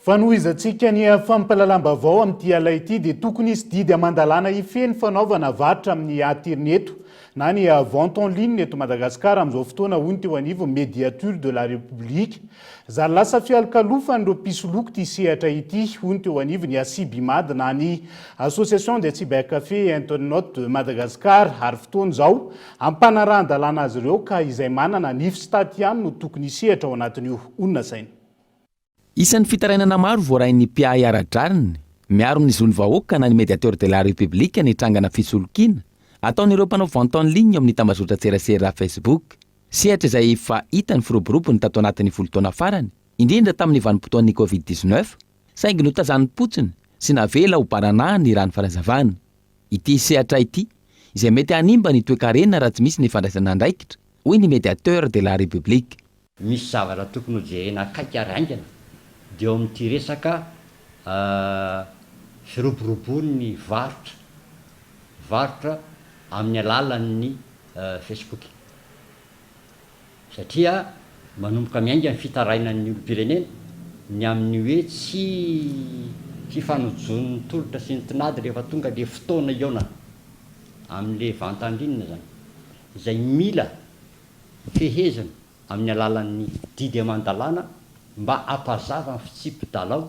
Speaker 7: fanohizantsika ny fampalalam-bavao amin'ity ala ity dia tokony isy didy amandalana ifeny fanaovana vatra amin'ny internet na ny vente en ligne eto Madagasikara amin'izao fotoana hoy ny teo anivony médiature de la République zany lasa fialokalofa n'ireo mpisoloky ty sehatra ity hoy ny teo anivony Asibimad na ny Association des cybercafés internautes de Madagascar ary fotoana izao ampanarahan-dalàna azy ireo ka izay manana nify sy taty ihany no tokony hisehatra ao anatin'io onona saina
Speaker 8: isan'ny fitarainana maro voarain'ny mpiahy ara-draniny miaro ny zony vahoaka na ny médiateur de la république ny trangana fisolokiana ataon'ireo mpanao vente en ligne amin'ny tambazotra tserasera Facebook sehatra izay efa hita ny firoborobony tato anatin'ny volotona farany indrindra tamin'ny vanim-potoan'ny Covid-19 saingy notazany-potsiny sy navela ho barana ny rano farazavana. Ity sehatra ity izay mety hanimba ny toe-karena raha tsy misy ny fandraisana andraikitra hoy ny médiateur de la république.
Speaker 9: Misy zavatra tokony hojerena akaiky araingana dia eo amin'ity resaka firoborobon'ny varotra amin'ny alalan'ny Facebook satria manomboka miainga ny fitarainan'ny olom-pirenena ny amin'ny hoe tsy fanojon'ny tolotra sy ny tinady rehefa tonga le fotoana iona amin'le vente en ligne zany izay mila fehezana amin'ny alalan'ny didy aman-dalàna mba apazava ny fitsipy-dalao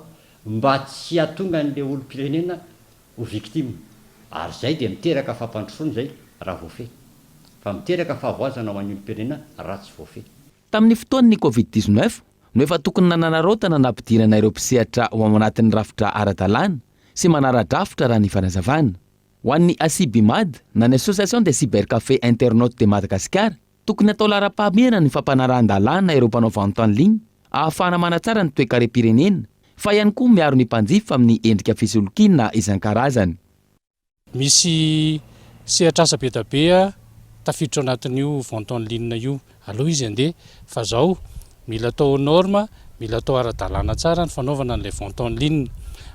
Speaker 9: mba tsy hatonga n'le olom-pirenena ho victime ary zay dia miteraka fampandrosoana zay raha voafeh fa miteraka fahavoazana ho an'ny olom-pirenena raha tsy voafeh.
Speaker 8: Tamin'ny fotoan'ny Covid-19 no efa tokony nananarotana nampidirana ireo mpisehatra ao anatin'ny rafitra ara-dalàna sy manara-drafitra raha ny fanazavana. Ho an'ny ACIBIMAD na ny Association des cybercafés internautes de Madagascar tokony atao lara-pahamehana ny fampanaran-dalàna ireo mpanao vente en ligne ahafahana manatsara ny toe-karem-pirenena fa ihany koa miaro ny mpanjifa amin'ny endrika fisolokiana isan-karazany.
Speaker 10: Misy sehatra asa be da be tafiditra anatin'io vente en ligne io aloha izy andeha fa zao mila atao norme mila atao ara-dalàna tsara ny fanaovana an'ilay vente en ligne.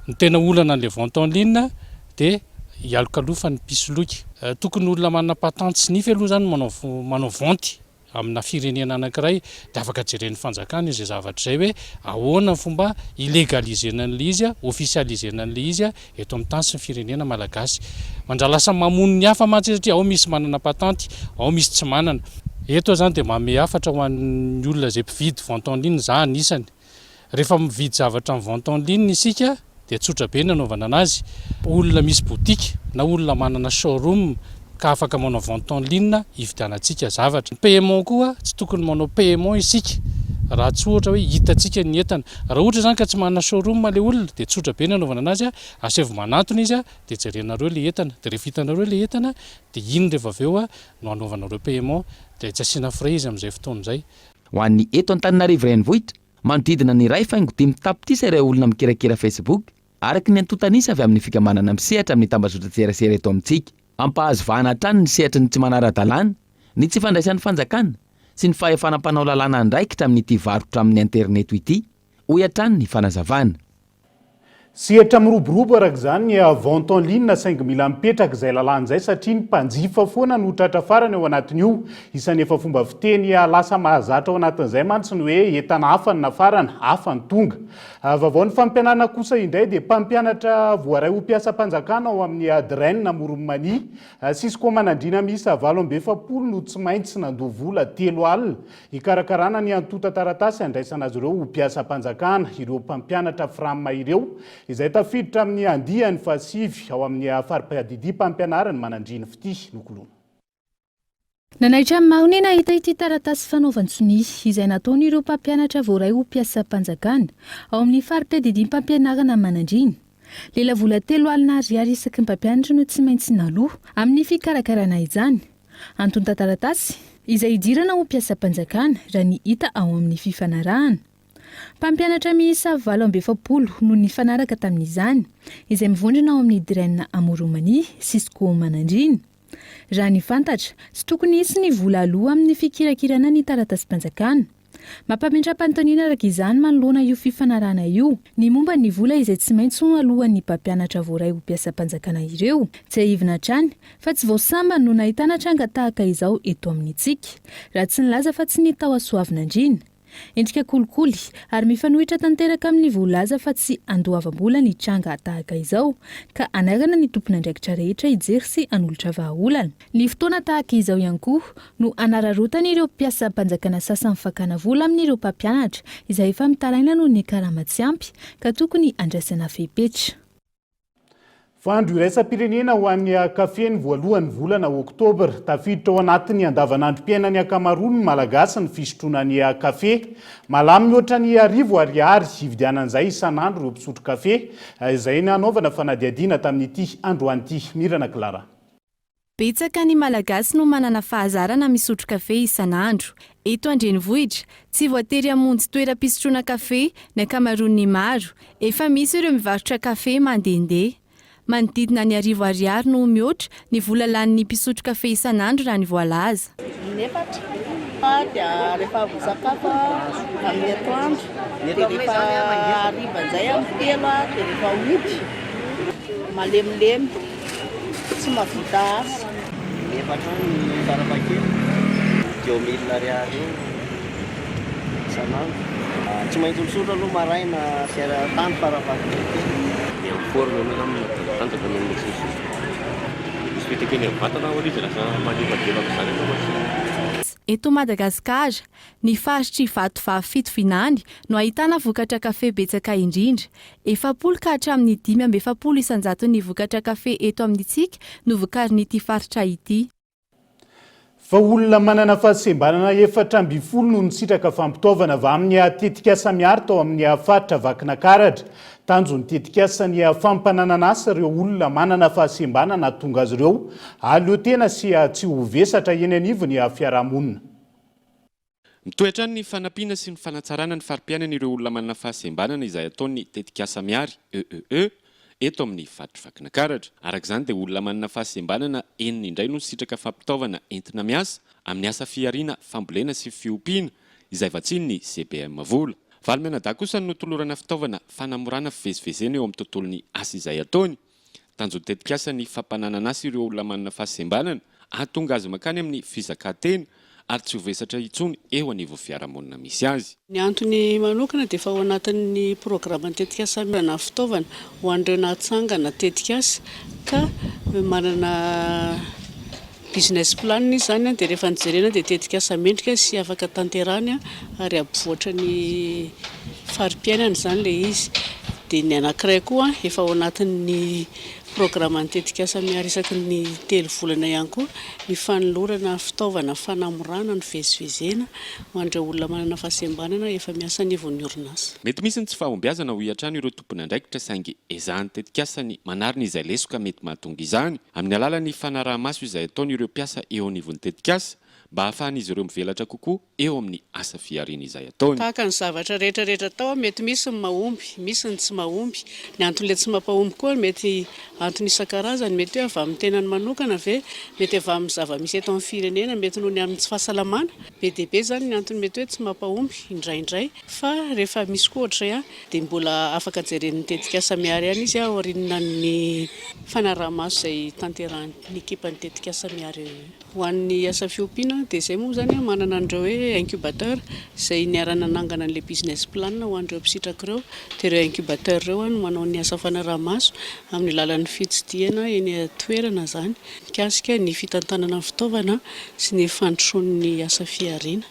Speaker 10: Ny tena olana an'ilay vente en ligne dia hialokalofa ny mpisoloky. Tokony olona manana patente sy nify aloha zany manao vente amina firenena anankiray dia afaka jeren'ny fanjakana izay zavatra izay hoe ahoana ny fomba ilégalisena an'ilay izy officialisena an'ilay izy eto amin'ny tany sy ny firenena malagasy. Mandralasa mamono ny hafa mantsy satria ao misy manana patente ao misy tsy manana. Eto zany dia manome hafatra ho an'ny olona izay mpividy vente en ligne zany isany. Rehefa mividy zavatra amin'ny vente en ligne isika dia tsotra be ny anaovana anazy. Olona misy boutique na olona manana showroom ka afaka manao vente en ligne hividianantsika zavatra. Paiement koa tsy tokony manao paiement isika raha tsy ohatra hoe hitantsika ny entana. Raha ohatra zany ka tsy manana showroom le olona dia tsotra be ny anaovana anazy asevo manantona izy dia jerenareo le entana dia rehefa hitanareo le entana dia iny rehefa avy eo no anaovanareo paiement dia tsy asiana frais izy amin'izay fotoana izay.
Speaker 8: Ho an'ny eto Antananarivo renivohitra manodidina ny ray faingo dimy tapitisa ireo olona mikirakira Facebook araky ny antotanisa avy amin'ny fikamanana misehatra amin'ny tambazotra tserasera eto amintsika. Ampahazo vahana hatrany ny sehatry ny tsy manara-dalàna, ny tsy fandraisan'ny fanjakana sy ny fahefana mpanao lalàna andraikitra amin'ity varotra amin'ny internet ity hoy hatrany ny fanazavana.
Speaker 7: Sehatra miroborobo araka izany ny vente en ligne saingy mila mipetraka izay lalàn'izay satria ny mpanjifa foana no tratra farany ao anatin'io. Isan'ny efa fomba fiteny lasa mahazatra ao anatin'izay mantsy ny hoe entana hafa ny nafarana hafa ny tonga. Vaovao ny fampianarana kosa indray dia mpampianatra voaray ho mpiasam-panjakana ao amin'ny Draine na Moromania. Sisy koa manandrina miisa 740 no tsy maintsy nandoha vola 3 alina hikarakarana ny antota taratasy andraisana azy ireo ho mpiasam-panjakana ireo mpampianatra frama ireo izay tafiditra amin'ny andiany fasivy ao amin'ny faripadidy mpampianarana manandrina fity nokolona.
Speaker 12: Nanaitra maony nahita ity taratasy fanaovan-tsony izay nataon'ireo mpampianatra voaray ho mpiasam-panjakana ao amin'ny faripadidy mpampianarana manandrina. Lela vola 3 alina ariary isaky ny mpampianatra no tsy maintsy naloha amin'ny fikarakarana izany. Antonta taratasy izay idirana ho mpiasam-panjakana raha ny hita ao amin'ny fifanarahana. Mpampianatra miisa 720 no nifanaraka tamin'izany izay mivondrona ao amin'ny Draine Moromania Sisco manandrina. Raha ny fantatra tsy tokony hisy ny vola aloha amin'ny fikirakirana ny taratasy-panjakana. Mampamindram-panontaniana araka izany manoloana io fifanarahana io ny momba ny vola izay tsy maintsy ho alohan'ny mpampianatra voaray ho mpiasam-panjakana ireo. Tsy ahivina hatrany fa tsy voasamba no nahitana tranga tahaka izao eto amin'itsika raha tsy nilaza fa tsy nitao asoavinandrina. Endrika kolikoly ary mifanohitra tanteraka amin'ny voalaza fa tsy andoavam-bola ny tranga tahaka izao ka anarana ny tompon'andraikitra rehetra hijery sy anolotra vahaolana. Ny fotoana tahaka izao ihany koa no anararotana ireo mpiasam-panjakana sasany fakana vola amin'ireo mpampianatra izay efa mitaraina noho ny karama tsy ampy ka tokony andraisana fepetra.
Speaker 7: Fandro iraisam-pirenena ho an'ny kafe ny voalohan'ny volana oktobra. Tafiditra ao anatin'ny andavanandrom-piainany ankamaroany malagasy ny fisotroana ny kafe. Malamy mihoatra ny 10,00 hividianan'izay isan'andro ireo mpisotro kafe. Izay nanaovana fanadihadiana tamin'ity androany ity. Mirana Clara.
Speaker 16: Betsaka ny malagasy no manana fahazarana misotro kafe isan'andro. Eto Andrenivohitra, tsy voatery hamonjy toeram-pisotroana kafe ny ankamaroany maro. Efa misy ireo mivarotra kafe mandehandeha. Manodidina ny 10,00 no mihoatra ny vola lanin'ny mpisotro kafe isan'andro raha ny voalaza.
Speaker 18: Dia rehefa sakafo amin'ny atoandro, dia rehefa harivan'izay amin'ny telo, dia rehefa mody malemilemy, tsy mahavita asa.
Speaker 3: Efatra ny fara-fakely, 2,000 ariary isan'andro. Tsy maintsy misotro aloha maraina sera tany fara-fakely. Dia miforona aloha amin'ny tanjaka amin'ny misotro. Misy fitekeny amin'ny vatana ao izy lasa malevadevaka izany aloha.
Speaker 16: Eto Madagasikara, ny faritry Vatovavy-Fitovinany no ahitana vokatra kafe betsaka indrindra. 700 ka hatramin'ny 570 isanjato ny vokatra kafe eto amin'itsika no vokarin'ity faritra ity.
Speaker 7: Fa olona manana fahasembanana 420 no nisitraka fampitaovana avy amin'ny tetikasa miaro tao amin'ny faritra Vakinankaratra. Tanjony tetikasa ny fampananana asa ireo olona manana fahasembanana tonga azy ireo aleo tena sy tsy ho vesatra eny anivony fiarahamonina.
Speaker 11: Mitoetra ny fanampiana sy ny fanatsarana ny farim-piainana ireo olona manana fahasembanana izay ataony tetikasa miary eto amin'ny faritra Vakinankaratra. Arak'izany dia olona manana fahasembanana enina indray no sitraka fampitaovana entina miasa amin'ny asa fiariana, fambolena sy fiompiana izay vatsiny ny CBM vola. Valmenada kosa no tolorana fitaovana fanamorana fivezivezena eo amin'ny tontolon'ny asa izay ataony. Tanjony tetikasa ny fampananana asa ireo olona manana fahasembanana ahatonga azy makany amin'ny fizakantena ary tsy ho vesatra intsony eo anivon'ny fiarahamonina misy azy.
Speaker 18: Ny antony manokana dia efa ao anatin'ny programan'ny tetikasa manana fitaovana ho an'ireo nahatsangana tetikasa ka manana business plan izany dia rehefa nijerena dia tetikasa mendrika sy afaka tanterany ary ampivoatra ny farim-piainana izany ilay izy. Dia ny anankiray koa efa ao anatin'ny programan'ny tetikasa miaro isaky ny 3 volana ihany koa ny fanolorana fitaovana fanamorana ny fivezivezena ho an'ireo olona manana fahasembanana efa miasa anivon'ny orinasa.
Speaker 11: Mety misy tsy fahombiazana ho hiatrano ireo tompony andraikitra saingy ezahan'ny tetikasa ny manarina izay lesoka mety mahatonga izany amin'ny alalan'ny fanaraha-maso izay ataony ireo mpiasa eo anivon'ny tetikasa mba hahafahan'izy ireo mivelatra kokoa eo amin'ny asa fiariana izay ataony.
Speaker 18: Tahaka ny zavatra rehetrarehetra tao mety misy ny mahomby, misy ny tsy mahomby. Ny anton'ilay tsy mampahomby koa mety antony isan-karazany, mety hoe avy amin'ny tenany manokana ve, mety avy amin'ny zava-misy eto amin'ny firenena, mety noho ny amin'ny tsy fahasalamana. Be dia be zany ny antony mety hoe tsy mampahomby indraindray, fa rehefa misy koa ohatray dia mbola afaka jeren'ny tetikasa miary ihany izy aoriana ny fanaraha-maso izay tanterahan'ny ekipan'ny tetikasa miary. Ho an'ny asa fiompiana dia izay moa zany manana an'ireo hoe incubateur izay niarana nangana an'ilay business plan ho an'ireo mpisitrak' ireo. Dia ireo incubateur ireo no manao ny asa fanaraha-maso amin'ny lalan'ny fitsidihana eny toerana zany mikasika ny fitantanana fitaovana sy ny fandrosoan'ny asa fiariana.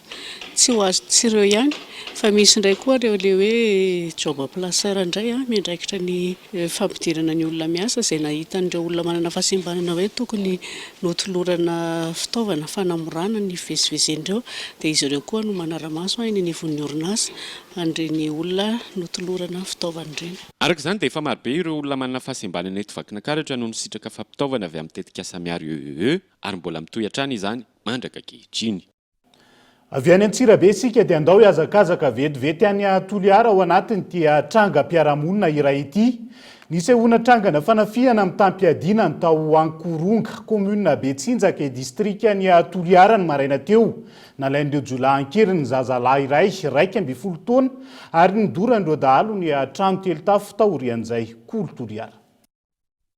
Speaker 18: Tsy ho azy tsireo ihany fa misy indray koa ireo le hoe job placeur indray miandraikitra ny fampidirana ny olona miasa izay nahitan'ireo olona manana fahasembanana hoe tokony notolorana fitaovana fanamorana ny fivezivezen'ireo dia izy ireo koa no manara-maso eny anivon'ny orinasa an'ireny olona notolorana fitaovana ireny.
Speaker 11: Arak'izany dia efa marobe ireo olona manana fahasembanana eto Vakinankaratra no nisitraka fampitaovana avy amin'ny tetikasa miary ary mbola mitohy hatrany izany mandraka ankehitriny.
Speaker 7: Avy any Antsirabe isika dia andao hiazakazaka vetivety any Toliara ao anatiny dia trangam-piarahamonina iray ity. Nisy honatrangana fanafihana amin'ny tampiadiana ny tao Ankoronga, commune Betsinjaka, district any Toliara ny maraina teo. Nalain'ireo jolahan-kery ny zazalahy iray 12 taona ary nidoran'ireo dahalo ny trano telotafo taorian'izay Kolo Toliara.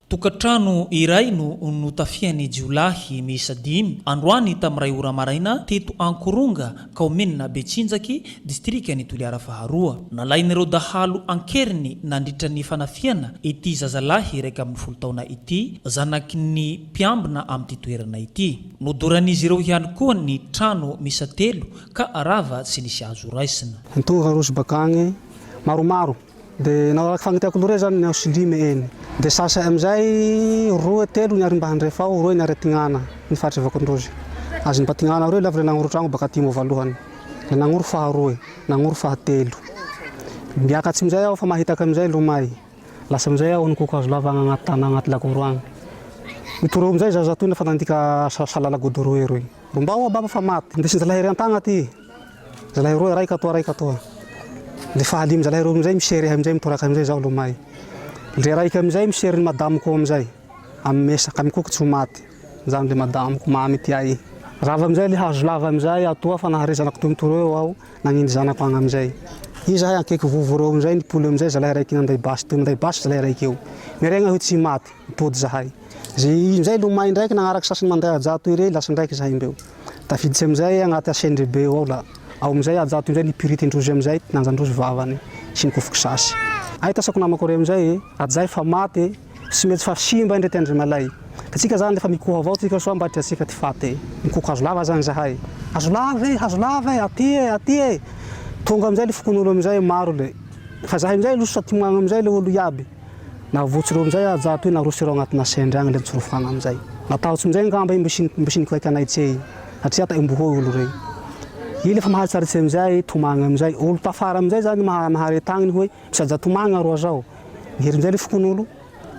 Speaker 23: Tokatrano iray no notafian'ny jiolahy miisa 5 androany tamin'iray ora maraina teto Ankoronga, commune Betsinjaka, district any Toliara faharoa. Nalain'ireo dahalo ankeriny nandritra ny fanafiana ity zazalahy 12 taona ity, zanaky ny mpiambina amin'ity toerana ity. Nodoran'izy ireo ihany koa ny trano miisa 3 ka arava tsy nisy azo raisina.
Speaker 24: Ntoha roso bakagny maromaro dia narak fagnitiako lore zany ny ausilime eny.
Speaker 13: dia sasa amin'izay roa telo niary mba handrefa ao roa niary atignana ny fahatrevakondrozy azy ny mpatignana reo lavy le nagnoro tragno baka aty voalohany le nagnoro faharoa nagnoro fahatelo miakatsy amin'izay aho fa mahitaka amin'izay lomay lasa amin'izay aho nikoko azo lavagna agnaty tana agnaty lakoro agny mitoro amin'izay zaza toy nafa nandika salala godoroe roy mba ao baba fa maty ndesin zalahery antagna ty zalahery roa raiky atoa le fahalimy zalahery amin'izay misery amin'izay mitoraka amin'izay zaho lomay le raiky amin'izay misery ny madamoko amin'izay amin'ny mesaka mikoko tsy ho maty zany le madamoko mamy ty ay rava amin'izay le hazo lava amin'izay atoa fa nahare zanako toy mitoro eo aho nagniny zanako agny amin'izay izy ahay ankaiky vovo reo amin'izay nipolo amin'izay zalahy raiky nanday basy toy nanday basy zalahy raiky eo miregna hoe tsy maty mipody zahay zay amin'izay lomay ndraiky nagnaraky sasany manday ajato ire lasa ndraiky zahay mbeo tafiditsy amin'izay agnaty asendrebe eo ao la ao amin'izay ajato amin'izay nipurity-ndrozy amin'izay nanjandrozy vavany sy nikofoky sasy ay tasako namako re amin'izay atzay fa maty sy mety fa simba indray tendry malay tsika zany lefa mikoha avao tsika soa mba tsika ty faty mikoko hazo lava zany zahay hazo lava aty tonga amin'izay le fokon'olo amin'izay maro le fa zahay amin'izay loso satimagna amin'izay le olo iaby navotsy reo amin'izay ajato hoe narosy reo agnatina sendry agny le mitsorofagna amin'izay natahotsy amin'izay ngamba mbo sinikaiky anay tsy satria ta imbohoy olo rey i lefa mahatsaritsy amin'izay tomagna amin'izay olo tafara amin'izay zany mahare tagniny hoe misy aja tomagna roa zao mihery amin'izay le fokon'olo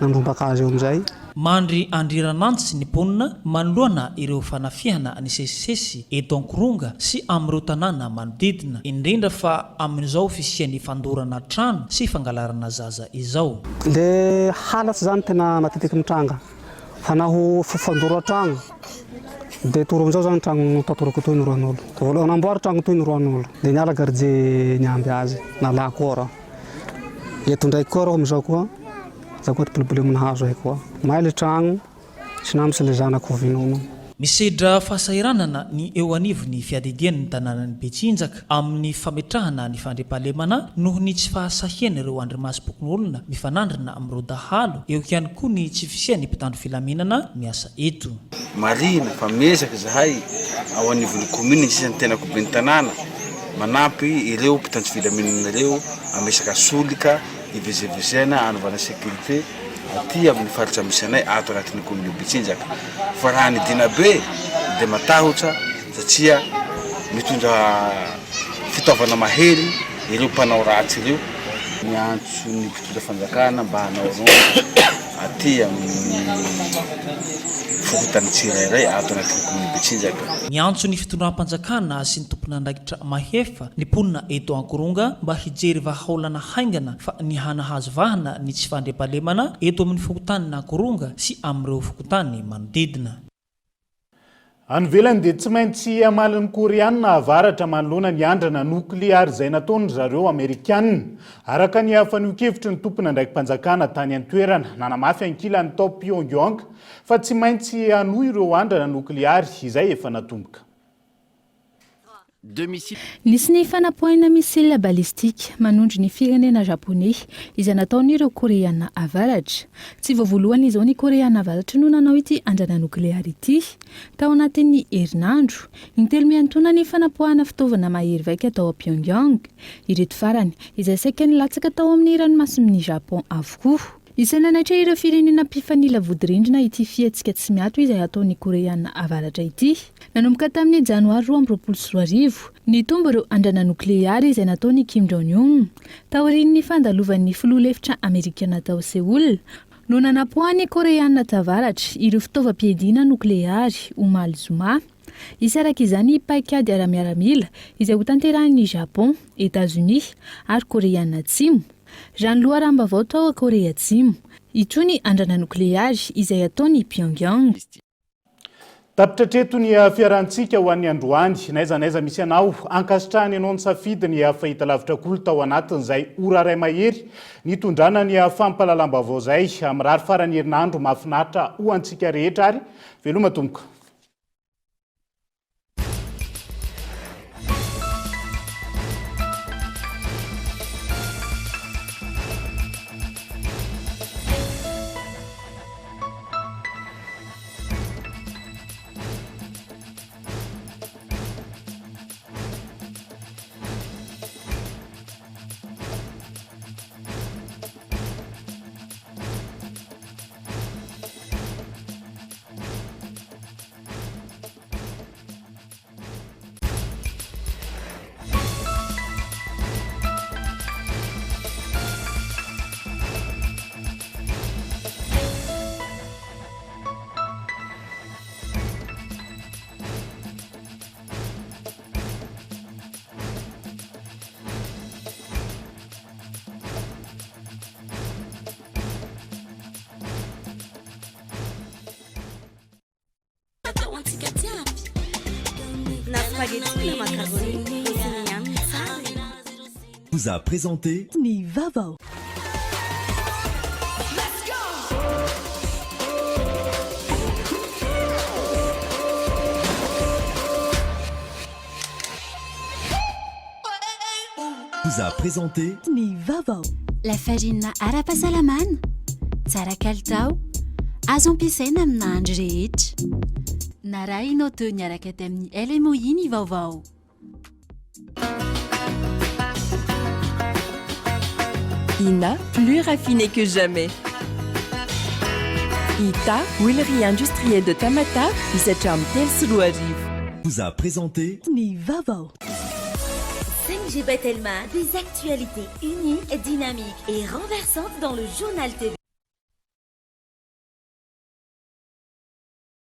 Speaker 13: nandrombaka azy eo amin'izay
Speaker 23: mandry andriranantsy ny ponina manoloana ireo fanafihana ny sesisesy eto ankoronga sy amin'ireo tanàna manodidina indrindra fa amin'izao fisian'ny fandorana trano sy fangalarana zaza izao
Speaker 13: le halatsy zany tena matetiky mitranga fa naho fandora tragno dia toro amin'izao zany tragno tatorako toy noroan'olo voalohany amboary tragno toy noroan'olo dia niala gardie niamby azy nalà koa eto ndraiky koa raho amin'izao koa za koa problème nahazo hay koa may le tragno sy namitsy le zanako vinono
Speaker 23: misedra fahasahiranana ny eo anivony fiadidian'ny tanànan'ny Betsinjaka amin'ny fametrahana ny fandriampahalemana noho ny tsy fahasahiana ireo andrimasim-pokon'olona mifanandrina amin'ireo dahalo eo ihany koa ny tsy fisian'ny mpitandro filaminana miasa eto
Speaker 14: marina fa miezaka zahay ao anivony commune sisany tenako be ny tanàna manampy ireo mpitandro filaminana ireo amesaka solika ivezevezena anovana sécurité aty amin'ny faritra misy anay ato anatin'ny commune Betsinjaka fa raha ny dina be dia matahotra satria mitondra fitaovana mahery ireo mpanao ratsy ireo miantso ny mpitondra fanjakana mba hanaonao aty amin'ny fokotany tsirairay ato anatin'ny commune Betsinjaka
Speaker 23: miantso ny fitondram-panjakana sy ny tompon'andraikitra mahefa ny ponina eto ankoronga mba hijery vahaolana haingana fa ny hanahazo vahana ny tsy fandriampahalemana eto amin'ny fokotany ankoronga sy amin'ireo fokotany manodidina
Speaker 7: any velany dia tsy maintsy amalin'ny koreanina avaratra manoloana ny andrana nokleary izay nataony zareo amerikanina araka ny hafanokevitry ny tompona andraiki-panjakana tany an-toerana nanamafy ankilany tao Pyongyang fa tsy maintsy hanohy ireo andrana nokleary izay efa natomboka
Speaker 12: nisy ny fanapohana misile balistika manondry ny firenena japonais izay nataon'ireo koreana avaratra tsy voavoalohany izao ny koreana avaratra no nanao ity andrana nokleary ity tao anatin'ny herinandro intelo miantona ny fanapohana fitaovana mahery vaika tao a Pyongyang ireto farany izay saika nilatsaka tao amin'ny ranomasin'ny Japon avokoa isananatra ireo firenena mpifanila vodirindrina ity fiatsika tsy miato izay ataon'ny koreana avaratra ity nanomboka tamin'ny janoary 2024 ny tombo ireo andrana nokleary izay nataon'ny Kim Jong-un taorian'ny fandalovan'ny filoha-hevitra amerikana tao Seoul no nanapohan'ny koreana tavaratra ireo fitaovam-piadiana nokleary omaly zoma isy araka izany paikady ara-miaramila izay ho tanterahan'ny Japon, États-Unis ary Koreana Atsimo Jean Loarambavao tao a Korea Atsimo itony andrana nokleary izay ataon'ny Pyongyang
Speaker 7: tapitratreto ny fiarantsika ho an'ny androany naiza misy anao ankasitrahany ianao ny safidy ny fahita lavitra kolo tao anatin'izay ora ray mahery nitondrana ny fampalalam-bavao zay mirary farany herinandro mahafinaritra ho antsika rehetra ary veloma tomboka
Speaker 1: spaghetti, la macaroni,
Speaker 15: vous a présenté
Speaker 1: ni vavao.
Speaker 15: vous a présenté
Speaker 1: ni vavao.
Speaker 5: La farina ara-pahasalamana tsara kalitao azo ampiasaina amina andro rehetra na raha inao teo niaraka ty amin'ny LMOI ny vaovao.
Speaker 4: INA, plus raffiné que jamais. ITA, huilerie industrielle de Tamata, Isacham Telsruariv.
Speaker 15: Vous a présenté
Speaker 1: Ni vavao. 5G Batelma, des actualités uniques, dynamiques et renversantes dans le journal TV.